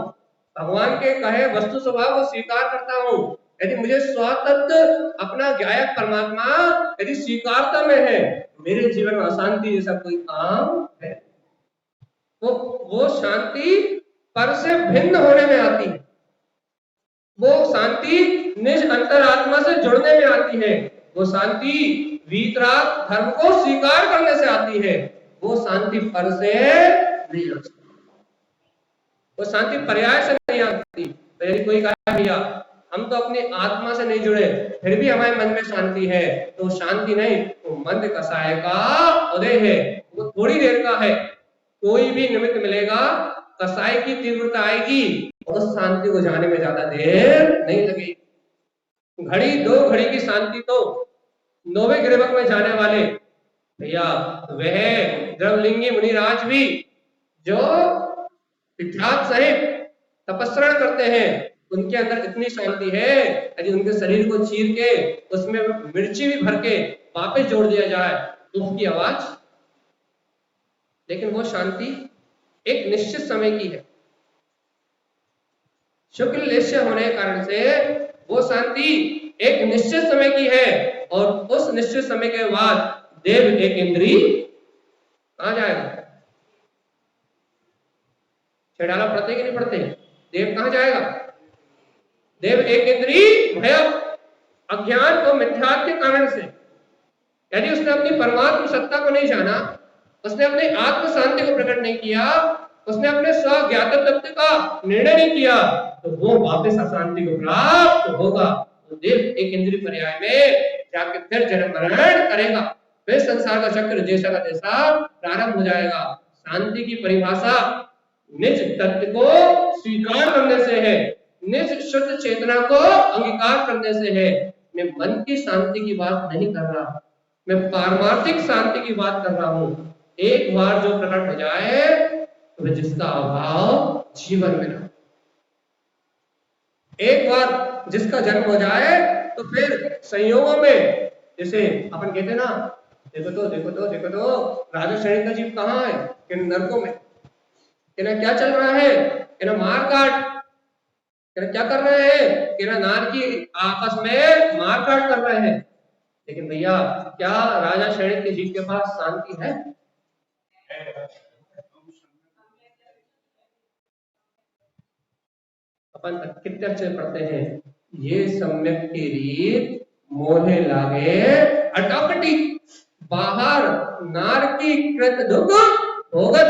भगवान के कहे वस्तु स्वभाव को स्वीकार करता हूं, यदि मुझे स्वतंत्र अपना गायक परमात्मा यदि स्वीकारता में है, मेरे जीवन में अशांति जैसा कोई काम है। वो शांति पर से भिन्न होने में आती है, वो शांति निज अंतरात्मा से जुड़ने में आती है, वो शांति वीतराग धर्म को स्वीकार करने से आती है, वो शांति पर से नहीं आती, वो शांति पर्याय से नहीं आती। तो यदि कोई कहे भैया हम तो अपनी आत्मा से नहीं जुड़े फिर भी हमारे मन में शांति है, तो शांति नहीं, वो मंद कसाय का उदय है, वो थोड़ी देर का है। कोई भी निमित्त मिलेगा, कसाई की तीव्रता आएगी और उस शांति को जाने में ज्यादा देर नहीं लगेगी। घड़ी दो घड़ी की शांति तो नौवे गिरवक में जाने वाले भैया वह द्रवलिंगी मुनिराज भी जो विख्यात सहित तपस्या करते हैं, उनके अंदर इतनी शांति है यदि उनके शरीर को चीर के उसमें मिर्ची भी भर के वापस जोड़ दिया जाए तो उसकी आवाज, लेकिन वो शांति एक निश्चित समय की है। शुक्ल निश्चय होने के कारण से वो शांति एक निश्चित समय की है, और उस निश्चित समय के बाद देव एक इंद्री कहां जाएगा? छेड़ाला पढ़ते कि नहीं पढ़ते? देव कहां जाएगा? देव एक इंद्री भय अज्ञान और मिथ्यात्व के कारण से, यदि उसने अपनी परमात्म सत्ता को नहीं जाना, उसने अपने आत्म शांति को प्रकट नहीं किया, उसने अपने स्व ज्ञातत्व का निर्णय नहीं किया, तो वो वापस अशांति को प्राप्त होगा। तो देव एक इंद्रिय पर्याय में जाके फिर जन्म मरण करेगा, फिर संसार का चक्र जैसा का तैसा प्रारंभ हो जाएगा। शांति की परिभाषा निज तत्व को स्वीकार करने से है, निज शुद्ध चेतना को अंगीकार करने से है। मैं मन की शांति की बात नहीं कर रहा, मैं पारमार्थिक शांति की बात कर रहा हूं। एक बार जो प्रकट हो जाए तो जिसका अभाव जीवन में ना, एक बार जिसका जन्म हो जाए तो फिर संयोगों में, जैसे अपन कहते ना, देखो तो राजा श्रेणी का जीव कहाँ है? कि नरकों में। कि ना क्या चल रहा है? कि ना मार काट। कि ना क्या कर रहे हैं? कि ना नार की आपस में मार काट कर रहे हैं। लेकिन भैया, क्या राजा श्रेणी के जीव के पास शांति है? अपन कितने अच्छे पढ़ते हैं, ये सम्यक की रीत मोहे लागे अटापटी, बाहर नार की कृत दुख भोगत,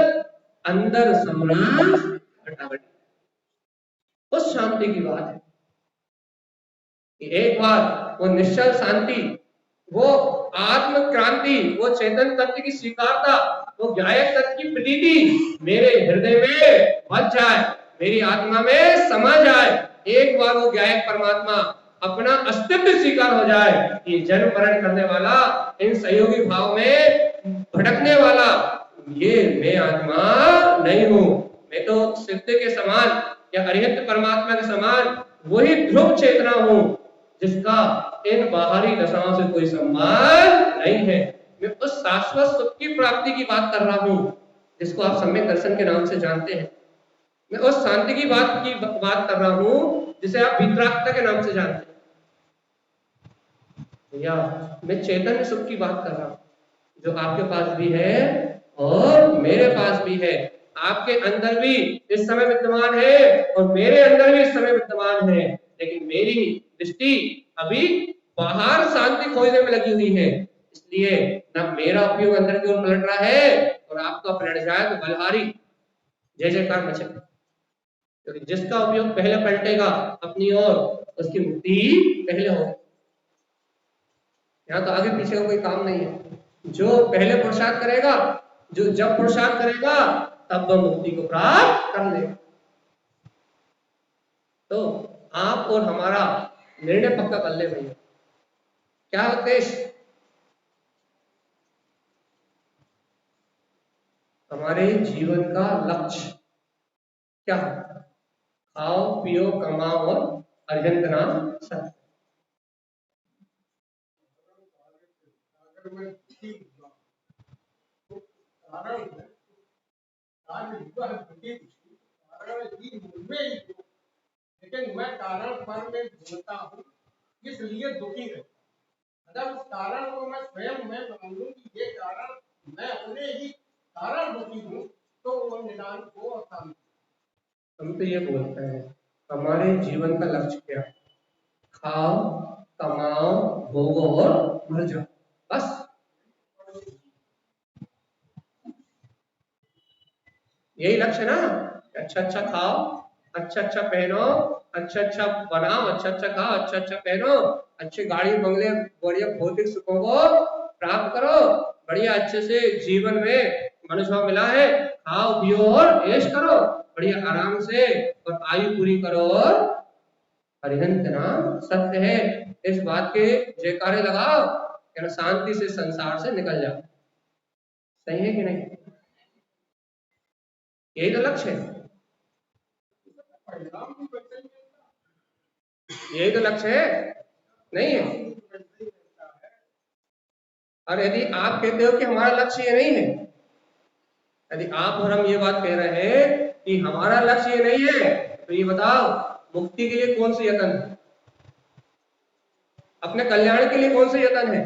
अंदर सम्राट अटापटी। उस शांति की बात है कि एक बार वो निश्चल शांति, वो आत्म क्रांति, वो चेतन तत्व की स्वीकारता, वो गायक तत्व की प्रतीति मेरे हृदय में बच जाए, मेरी आत्मा में समा जाए। एक बार वो गायक परमात्मा अपना अस्तित्व स्वीकार हो जाए कि जन्म मरण करने वाला, इन सहयोगी भाव में भटकने वाला, ये मैं आत्मा नहीं हूं, मैं तो सिद्ध के समान या अरिहंत परमात्मा के समान वही ध्रुव चेतना हूं, जिसका इन बाहरी दशाओं से कोई संबंध नहीं है। मैं उस शाश्वत सुख की प्राप्ति की बात कर रहा हूं, जिसको आप सम्यक दर्शन के नाम से जानते हैं। मैं उस शांति की बात कर रहा हूं, जिसे आप वितरागता के नाम से जानते हैं। भैया, मैं चैतन्य सुख की बात कर रहा हूं, जो आपके पास भी है और मेरे पास भी है। आपके अंदर भी इस समय विद्यमान है और मेरे अंदर भी इस समय विद्यमान है, लेकिन मेरी दृष्टि अभी बाहर शांति खोजने में लगी हुई है, इसलिए ना मेरा उपयोग अंदर की ओर पलट रहा है, और आपका पलट जाए तो बलहारी जय जयकार मचे। क्योंकि जिसका उपयोग पहले पलटेगा अपनी ओर, उसकी मुक्ति पहले होगी। यहाँ तो आगे पीछे का कोई काम नहीं है। जो पहले पुरुषार्थ करेगा, जो जब पुरुषार्थ करेगा, तब वह मुक्ति को प्राप्त कर लेगा। तो आप और हमारा निर्णय पक्का कर ले भैया, क्या उद्देश्य? हमारे जीवन का लक्ष्य क्या है? खाओ पियो कमाओ और अरिहंत नाम सत्य। लेकिन मैं कारण पर में ढूंढता हूँ, इसलिए दुखी रहता। अगर उस कारण को मैं स्वयं में मान लूं कि ये कारण, मैं अपने ही कारण दुखी हूँ, तो वो निदान को आसान। हम तो ये बोलते हैं, हमारे जीवन का लक्ष्य क्या है? खाओ कमाओ भोगो और मर जाओ, बस। यही लक्ष्य ना? अच्छा अच्छा खाओ, अच्छा अच्छा पहनो, अच्छा अच्छा बनाओ, अच्छा अच्छा खाओ, अच्छा अच्छा पहनो, अच्छे गाड़ी बंगले बढ़िया भौतिक सुखों को प्राप्त करो, बढ़िया अच्छे से जीवन में मनुष्य मिला है, खाओ पियो और ऐश करो बढ़िया आराम से, और आयु पूरी करो और अरिहंत नाम सत्य है। इस बात के जयकारे लगाओ कि शांति से संसार से निकल जाओ। सही है कि नहीं? यही तो लक्ष्य है, यही तो लक्ष्य है, नहीं है? और यदि आप कहते हो कि हमारा लक्ष्य ये नहीं है, यदि आप और हम ये बात कह रहे हैं कि हमारा लक्ष्य ये नहीं है, तो ये बताओ मुक्ति के लिए कौन सी यत्न है, अपने कल्याण के लिए कौन सा यत्न है,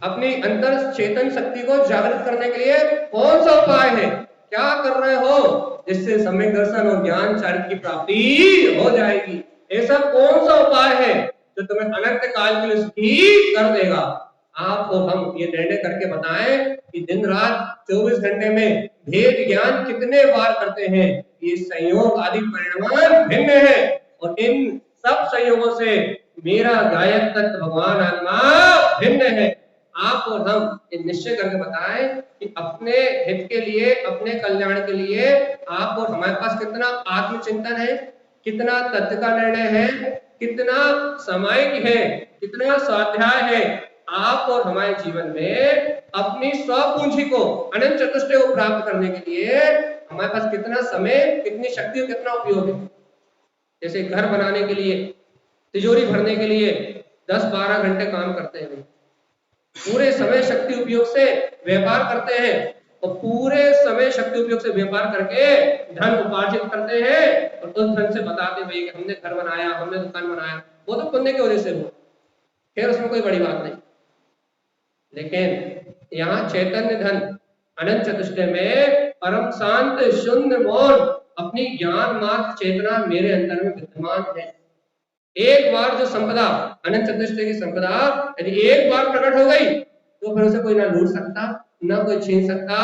अपनी अंतर चेतन शक्ति को जागृत करने के लिए कौन सा उपाय है, क्या कर रहे हो जिससे सम्यक दर्शन और ज्ञान चारित्र की प्राप्ति हो जाएगी? ऐसा कौन सा उपाय है जो तुम्हें अनंत काल के लिए सुखी कर देगा? आप और हम ये निर्णय करके बताएं कि दिन रात 24 घंटे में भेद ज्ञान कितने बार करते हैं। ये संयोग आदि परिणाम भिन्न है और इन सब संयोगों से मेरा गायक तत्व भगवान आत्मा भिन्न है। आप और हम ये निश्चय करके बताएं कि अपने हित के लिए, अपने कल्याण के लिए आप और हमारे पास कितना आत्मचिंतन है, कितना तत्व का निर्णय है, कितना सामायिक है, कितना स्वाध्याय है। आप और हमारे जीवन में अपनी स्वपूंजी को, अनंत चतुष्टय को प्राप्त करने के लिए हमारे पास कितना समय, कितनी शक्ति और कितना उपयोग है। जैसे घर बनाने के लिए, तिजोरी भरने के लिए 10-12 घंटे काम करते हैं, पूरे समय शक्ति उपयोग से व्यापार करते हैं और पूरे समय शक्ति उपयोग से व्यापार करके धन उपार्जित करते हैं और उस धन से बताते हैं कि हमने घर बनाया, हमने दुकान बनाया। वो तो पुण्य की वजह से हो, फिर उसमें कोई बड़ी बात नहीं। लेकिन यहाँ चैतन्य धन अनंत चतुष्टय में परम शांत शून्य मौन अपनी ज्ञान मात्र चेतना मेरे अंदर में विद्यमान है। एक बार जो संपदा, अनंत चतुष्टय की संपदा यदि एक बार प्रकट हो गई तो फिर उसे कोई ना लूट सकता, ना कोई छीन सकता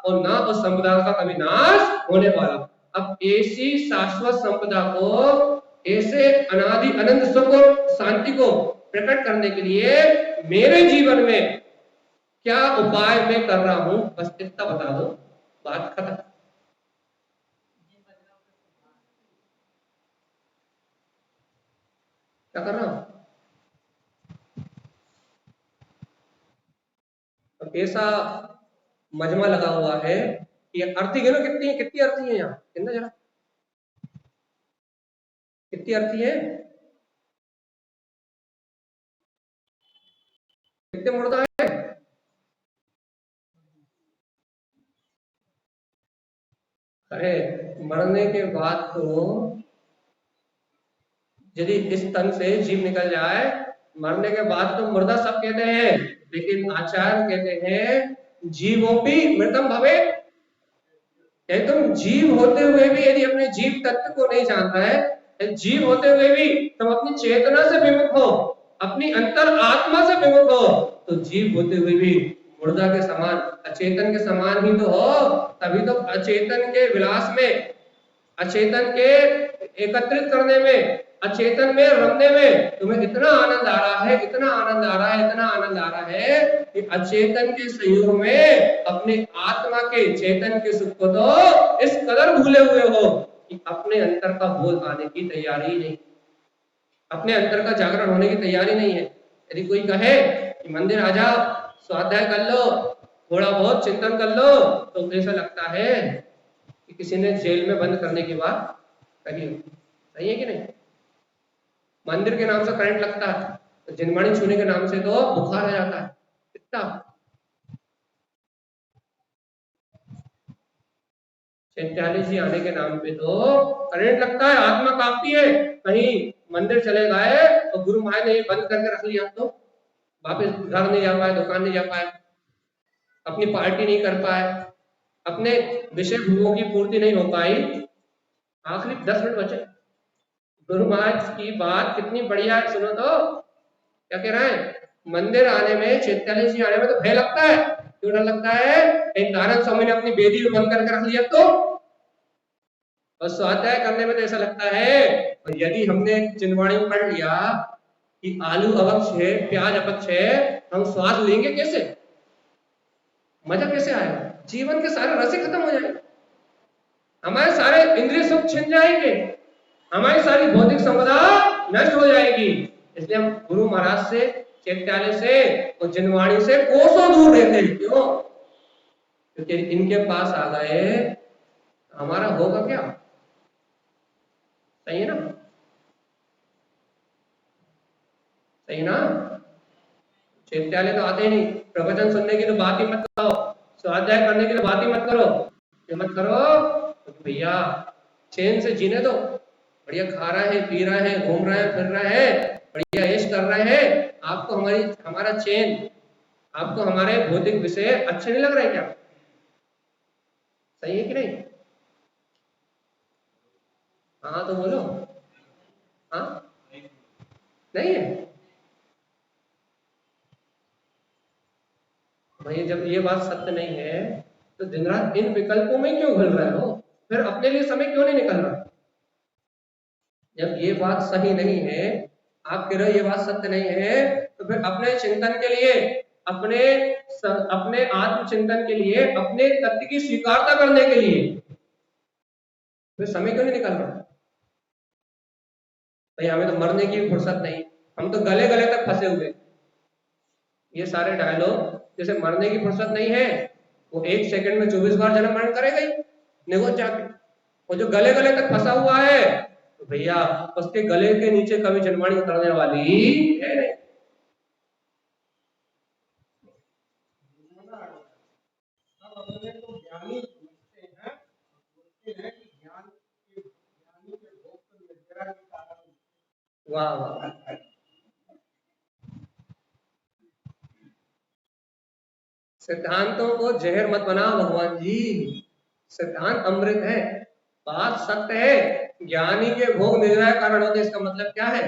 और ना उस संपदा का कभी नाश होने वाला। अब ऐसी शाश्वत संपदा को, ऐसे अनादि अनंत सुख और शांति को प्रकट करने के लिए मेरे जीवन में क्या उपाय मैं कर रहा हूं, बस इतना बता दो, बात खत्म। क्या कर रहा हूं? तो ऐसा मजमा लगा हुआ है कि अर्थी गिनो कितनी कितनी अर्थी है यहाँ, गिनना जरा कितनी अर्थी है, कितने मुर्दा है? अरे मरने के बाद तो यदि इस तन से जीव निकल जाए, मरने के बाद तो मुर्दा सब कहते हैं, लेकिन आचार्य कहते हैं जीवोपि मृतम भवे। तुम जीव होते हुए भी यदि अपने जीव तत्व को नहीं जानता है, जीव होते हुए भी तुम अपनी चेतना से विमुख हो, अपनी अंतर आत्मा से विमुख हो, तो जीव होते हुए भी मुर्दा के समान, अचेतन के समान ही तो हो। तभी तो अचेतन के विलास में, अचेतन के एकत्रित करने में, अचेतन में रमने में तुम्हें इतना आनंद आ रहा है, इतना आनंद आ रहा है, इतना आनंद आ रहा है कि अचेतन के संयोग में अपने आत्मा के, चेतन के सुख को तो इस कदर भूले हुए हो कि अपने अंतर का बोध आने की तैयारी नहीं, अपने अंतर का जागरण होने की तैयारी नहीं है। यदि कोई कहे कि मंदिर आ जाओ, स्वाध्याय कर लो, थोड़ा बहुत चिंतन कर लो, तो ऐसा लगता है कि किसी ने जेल में बंद करने की बात कही हो। सही है कि नहीं? मंदिर के नाम से करंट लगता है, तो जिनवाणी छूने के नाम से तो बुखार आ जाता है। कितना चैत्याली जी आने के नाम पे तो करंट लगता है, आत्मा कांपती है। कहीं मंदिर चले गए तो गुरु महाराज ने बंद करके रख लिया तो वापस घर नहीं जा पाए, दुकान नहीं जा पाए, अपनी पार्टी नहीं कर पाए, अपने विषय भोगों की पूर्ति नहीं हो पाई। आखिरी 10 मिनट बचे, गुरु महाराज की बात कितनी बढ़िया है, सुनो तो क्या कह रहा है। मंदिर आने में, चैत्याली जी आने में तो भय लगता है। क्यों डर लगता है? नारायण स्वामी ने अपनी बेदी बंद करके रख लिया तो, और स्वाध्याय करने में तो ऐसा लगता है। और यदि हमने चिन्हवाणी में पढ़ लिया कि आलू अवक्ष है, प्याज अपक्ष है, हम श्वास लेंगे कैसे, मजा कैसे आएगा? जीवन के सारे रस खत्म हो जाएंगे, हमारे सारे इंद्रिय सुख छिन जाएंगे, हमारी सारी भौतिक संपदा नष्ट हो जाएगी। इसलिए हम गुरु महाराज से, चैत्यालय से और जिनवाणी से कोसों दूर रहते हैं। क्यों? क्योंकि इनके पास आ गए हमारा होगा क्या? सही है ना? सही ना? चैत्यालय तो आते ही नहीं, प्रवचन सुनने की तो बात ही मत करो, स्वाध्याय करने की तो बात ही मत करो। ये मत करो। तो भैया चैन से जीने दो, बढ़िया खा रहा है, पी रहा है, घूम रहा है, फिर रहा है, बढ़िया ऐश कर रहे हैं। आपको हमारा चैन, आपको हमारे भौतिक विषय अच्छे नहीं लग रहे क्या? सही है कि नहीं? हाँ तो बोलो। हाँ नहीं है भाई, जब ये बात सत्य नहीं है तो दिन रात इन विकल्पों में क्यों घुल रहे हो? फिर अपने लिए समय क्यों नहीं निकल रहा? जब ये बात सही नहीं है, आप कह रहे हो ये बात सत्य नहीं है, तो फिर अपने चिंतन के लिए, अपने अपने आत्मचिंतन के लिए, अपने तथ्य की स्वीकारता करने के लिए फिर समय क्यों नहीं निकल रहा? भाई हमें तो मरने की भी फुर्सत नहीं, हम तो गले गले तक फंसे हुए। ये सारे डायलॉग, जैसे मरने की फुर्सत नहीं है, वो 1 सेकंड में 24 बार जन्म मरण करेगा ही निगोच जाके। वो जो गले गले तक फंसा हुआ है, तो भैया उसके गले के नीचे कभी जन्माणी उतरने वाली है नहीं। सब अपने को ज्ञानी समझते हैं, बोलते हैं कि ज्ञानी के भोग तो निद्रा के कारण। वाह वाह, सिद्धांतों को जहर मत बनाओ भगवान जी, सिद्धांत अमृत है। बात सत्य है, ज्ञानी के भोग निद्रा के कारण होते, इसका मतलब क्या है?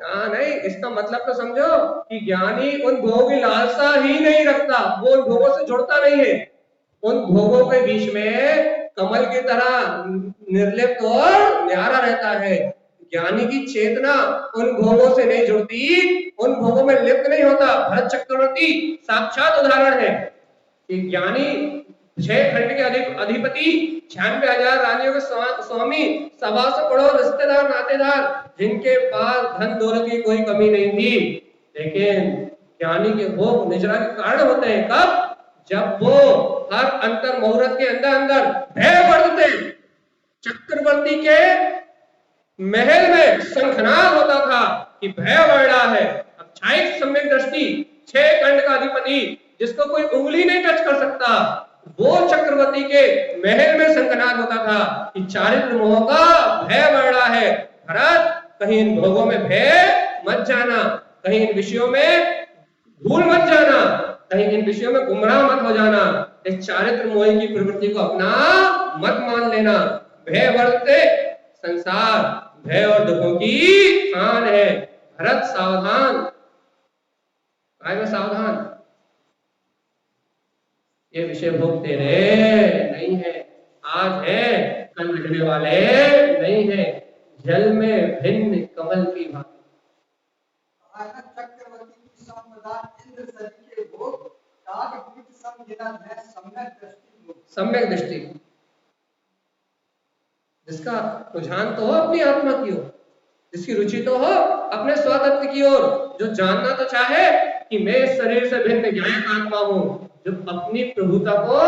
हाँ नहीं, इसका मतलब तो समझो कि ज्ञानी उन भोगों की लालसा ही नहीं रखता, वो उन भोगों से जुड़ता नहीं है। उन भोगों के बीच में कमल की तरह निर्लिप्त और न्यारा रहता है। ज्ञानी की चेतना उन भोगों से नहीं जुड़ती, उन भोगों में लिप्त नहीं होता। भरत चक्रवर्ती साक्षात उदाहरण है कि ज्ञानी 6 खंड के अधिपति, 96,000 रानियों के स्वामी, सभा से पढ़ो रिश्तेदार नातेदार, जिनके पास धन दौलत की कोई कमी नहीं थी, लेकिन ज्ञानी के भोग निजरा के कारण होते हैं। कब? जब वो हर अंतर मुहूर्त के अंदर अंदर भय बढ़ते, चक्रवर्ती के महल में शंखनाद होता था कि भय बढ़ रहा है। अब छाई सम्यक दृष्टि, 6 खंड का अधिपति, जिसको कोई उंगली नहीं टच कर सकता, वो चक्रवर्ती के महल में शंखनाद होता था कि चारित्र मोह का भय बढ़ रहा है। भरत, कहीं इन भोगों में भय मत जाना, कहीं इन विषयों में भूल मत जाना, कहीं इन विषयों में गुमराह मत हो जाना। इस चारित्र मोह की प्रवृत्ति को अपना मत मान लेना। भय बढ़ते संसार भय और दुखों की खान है। भरत सावधान, काय में सावधान, ये विषय भोग तेरे नहीं है, आज है कल मिटने वाले नहीं है। जल में भिन्न कमल की भांति। चक्रवर्ती की संपदा इंद्र सरी के भोग, काग कीट सम गिना है सम्यक दृष्टि। सम्यक दृष्टि, जिसका रुझान तो हो अपनी आत्मा की ओर, जिसकी रुचि तो हो अपने स्वतत्व की ओर, जो जानना तो चाहे कि मैं इस शरीर से भिन्न ज्ञायक आत्मा हूं, जो अपनी प्रभुता को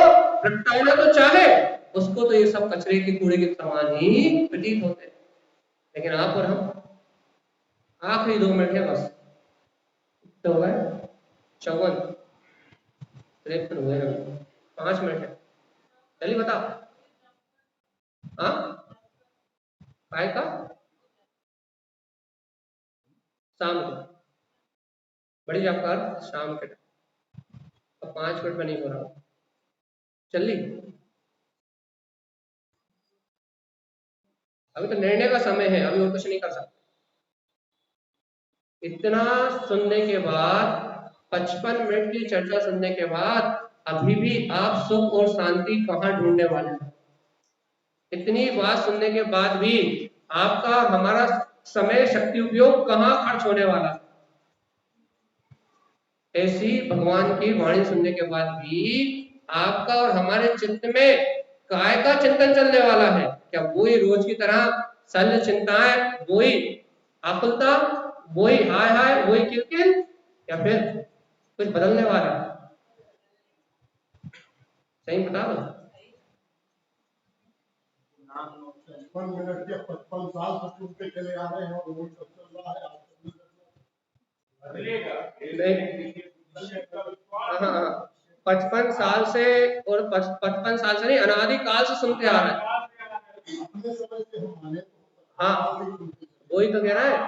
प्रगटाना तो चाहे, उसको तो ये सब कचरे के कूड़े के समान ही प्रतीत होते हैं। लेकिन आप और हम, आखिरी 2 मिनट है बस, तो हो गए 54, 53 हुए हैं, 5 मिनट है, चलिए बता। हाँ काय का शाम को बड़ी व्यापार शाम के, अब 5 मिनट में नहीं हो रहा, चलिए अभी तो निर्णय का समय है, अभी और कुछ नहीं कर सकते। इतना सुनने के बाद, 55 मिनट की चर्चा सुनने के बाद, अभी भी आप सुख और शांति कहाँ ढूंढने वाले हैं? इतनी बात सुनने के बाद भी आपका हमारा समय शक्ति उपयोग कहाँ खर्च होने वाला है? ऐसी भगवान की वाणी सुनने के बाद भी आपका और हमारे चित्त में काय का चिंतन चलने वाला है? क्या वही रोज की तरह शल्य चिंताएं, वही आकुलता, वही हाय हाय, वही किलकिल, या फिर कुछ बदलने वाला है? सही बता दो। 55 मिनट के 55 साल से सुनते चले आ रहे हैं और वही सब चल रहा है। हाँ हाँ, 55 साल से, और 55 साल से नहीं, अनादि काल से सुनते आ रहे हैं। अपने समय से हम माने तो हाँ, वही तो कह रहा है,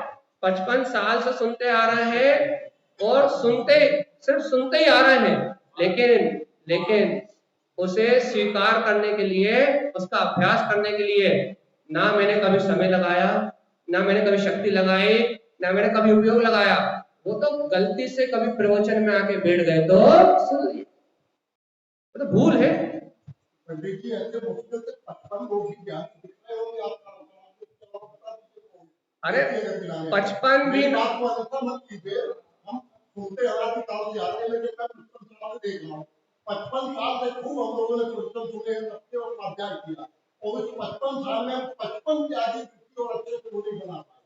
55 साल से सुनते आ रहे हैं, और सिर्फ सुनते ही आ रहे हैं, लेकिन उसे स्वीकार करने के लिए, उसका अभ्यास करने के लिए ना मैंने कभी समय लगाया, ना मैंने कभी शक्ति लगाई, ना मैंने कभी उपयोग लगाया। वो तो गलती से कभी प्रवचन में आके बैठ गए तो सुन लिए, वो तो भूल है। पंडित जी ऐसे मुश्किल से 55 लोग ही ज्ञान दिख रहे होंगे आपका। अरे 55 भी मेरी बात को ऐसा मत कीजिए, हम सुनते आ रहे काल से आते हैं, लेकिन मैं 55 साल से देख रहा हूँ। 55 साल से खूब हम लोगों ने कीर्तन सुने, सत्य और स्वाध्याय किया, और उस 55 साल में 55 की आदि और अच्छे से नहीं बना पाए।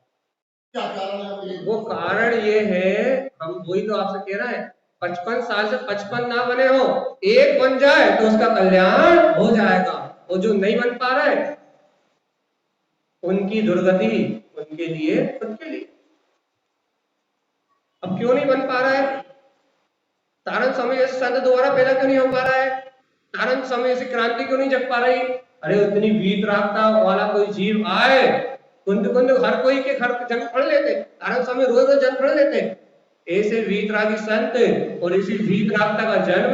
क्या कारण है? वो कारण ये है, हम वही तो आपसे कह रहे हैं, 55 साल से 55 ना बने हो, एक बन जाए तो उसका कल्याण हो जाएगा। वो जो नहीं बन पा रहे, उनकी दुर्गति उनके लिए, उनके लिए। अब क्यों नहीं बन पा रहा है? तारण समय जैसे संत दोबारा पैदा क्यों नहीं हो पा रहा है? तारण समय जैसी क्रांति क्यों नहीं जग पा रही? अरे उतनी वीतरागता वाला कोई जीव आए, कुंद हर कोई के घर जन्म पढ़ लेते, तारण समय रोज रोज जन्म पढ़ लेते। ऐसे वीतरागी संत और इसी वीतरागता का जन्म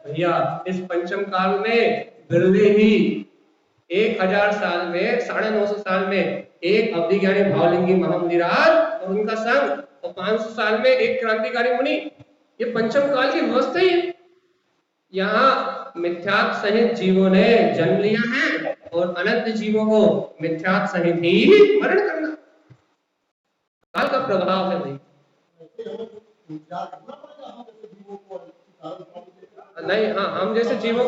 भैया इस पंचम काल में बिरले ही 1000 साल में, 950 साल में एक अवधि ज्ञानी भावलिंगी महामुनिराज और उनका संग, और 500 साल में एक क्रांतिकारी मुनि। ये पंचम काल की व्यवस्था ही है। यहाँ मिथ्यात्व सहित जीवों ने जन्म लिया है, और अनंत जीवों को मिथ्यात्व सहित ही मरण करना काल का प्रभाव है भाई। नहीं, हाँ, हम जैसे जीवों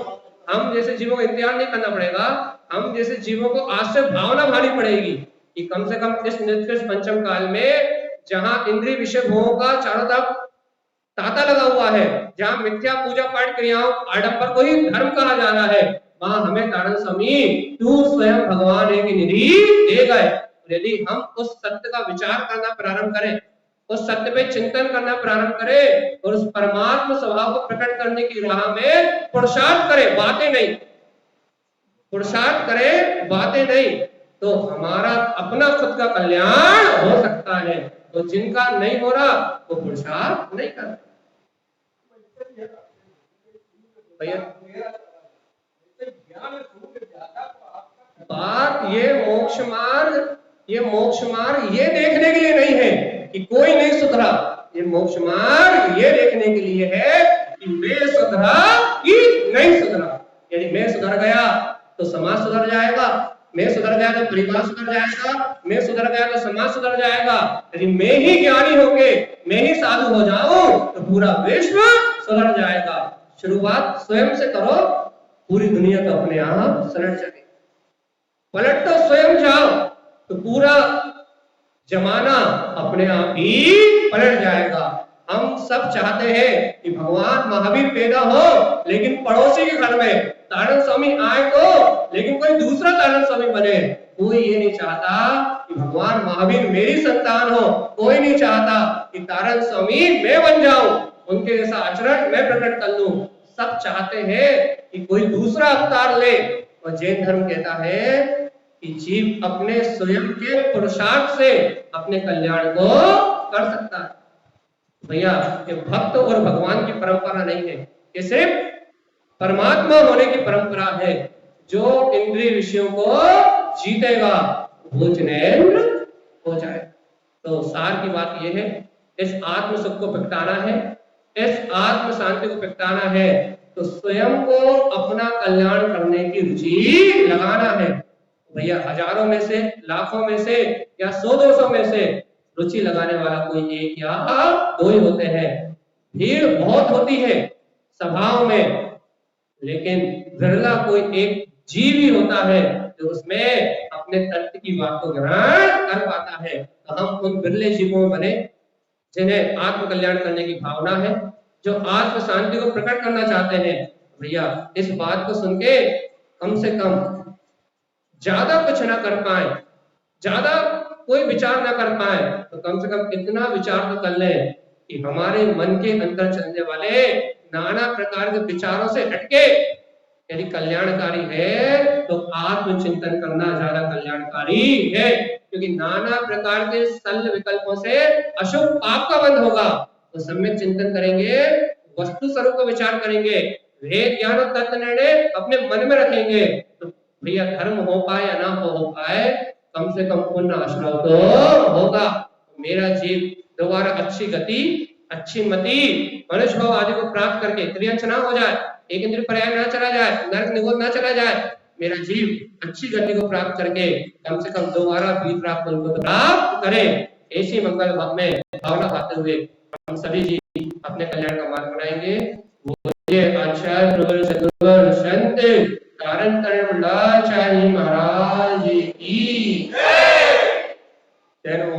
को इंतजार नहीं करना पड़ेगा। हम जैसे जीवों को आज से भावना भानी पड़ेगी कि कम से कम इस निष्कृष्ट पंचम काल में, जहां इंद्रिय विषय भोगों का चारों तरफ तांता लगा हुआ है, जहां मिथ्या पूजा पाठ क्रियाओं आडंबर को ही धर्म कहा जा रहा है, वहां हमें तारण स्वामी तू स्वयं भगवान है की निधि दे गए। यदि हम उस सत्य का विचार करना प्रारंभ करें, उस सत्य पे चिंतन करना प्रारंभ करें, और उस परमात्मा स्वभाव को प्रकट करने की राह में पुरुषार्थ करें, बातें नहीं, पुरुषार्थ करें बातें नहीं, तो हमारा अपना खुद का कल्याण हो सकता है। तो जिनका नहीं हो रहा वो पुरुषार्थ नहीं करते भैया। बात ये मोक्ष मार्ग ये देखने के लिए नहीं है कि कोई नहीं सुधरा, ये मोक्ष मार्ग ये देखने के लिए है कि मैं सुधरा कि नहीं सुधरा। यदि मैं सुधर गया तो समाज सुधर जाएगा, मैं सुधर गया तो परिवार सुधर जाएगा, मैं सुधर गया तो समाज सुधर जाएगा। यदि मैं ही ज्ञानी होके मैं ही साधु हो जाऊं तो पूरा विश्व सुधर जाएगा। शुरुआत स्वयं से करो, पूरी दुनिया तो अपने आप सलट जाएगी। पलट तो स्वयं जाओ तो पूरा जमाना अपने आप ही पलट जाएगा। हम सब चाहते हैं कि भगवान महावीर पैदा हो, लेकिन पड़ोसी के घर में तारण स्वामी आए तो, लेकिन कोई दूसरा तारण स्वामी बने। कोई ये नहीं चाहता कि भगवान महावीर मेरी संतान हो, कोई नहीं चाहता कि तारण स्वामी मैं बन जाऊं, उनके जैसा आचरण मैं प्रकट कर लूं। सब चाहते हैं कि कोई दूसरा अवतार ले। और जैन धर्म कहता है कि जीव अपने स्वयं के पुरुषार्थ से अपने कल्याण को कर सकता है। भैया ये भक्त और भगवान की परंपरा नहीं है, ये सिर्फ परमात्मा होने की परंपरा है। जो इंद्रिय विषयों को जीतेगा वो जिनेंद्र हो जाए। तो सार की बात यह है, इस आत्म सुख को प्रगटाना है, इस आत्म शांति को प्रगटाना है, तो स्वयं को अपना कल्याण करने की रुचि लगाना है। भैया हजारों में से, लाखों में से, या 100-200 में से रुचि लगाने वाला कोई एक या दो ही होते हैं। भीड़ बहुत होती है सभाओं में, लेकिन विरला कोई एक जीव ही होता है जो उसमें अपने तत्व की बात को ग्रहण कर पाता है। तो हम उन विरले जीवों में बने जिन्हें आत्म कल्याण करने की भावना है, जो आत्म शांति को प्रकट करना चाहते हैं। भैया इस बात को सुन के कम से कम ज्यादा कुछ ना कर पाए, ज्यादा कोई विचार ना कर पाए, तो कम से कम इतना विचार तो कर लें कि हमारे मन के अंदर चलने वाले नाना प्रकार के विचारों से हटके यदि कल्याणकारी है तो आत्मचिंतन करना ज्यादा कल्याणकारी है, क्योंकि नाना प्रकार के सल विकल्पों से अशुभ पाप का बंध होगा। तो सम्यक चिंतन करेंगे, वस्तु स्वरूप को विचार करेंगे, वेद ज्ञान और तत्व निर्णय अपने मन में रखेंगे, तो भैया धर्म हो पाए या ना हो पाए, कम से कम पुण्य आश्रय तो होगा। मेरा जीव दोबारा अच्छी गति, अच्छी मति, मनुष्य भाव आदि को प्राप्त करके त्रियंश ना हो जाए, एक इंद्रिय पर्याय ना चला जाए, नरक निगोद ना चला जाए, मेरा जीव अच्छी गति को प्राप्त करके कम से कम दोबारा भी प्राप्त प्राप्त करे। ऐसी मंगल भाव में भावना खाते हुए हम सभी जी अपने कल्याण का मार्ग बनाएंगे। आचार्य सद्गुरु संत कारण महाराज की जय।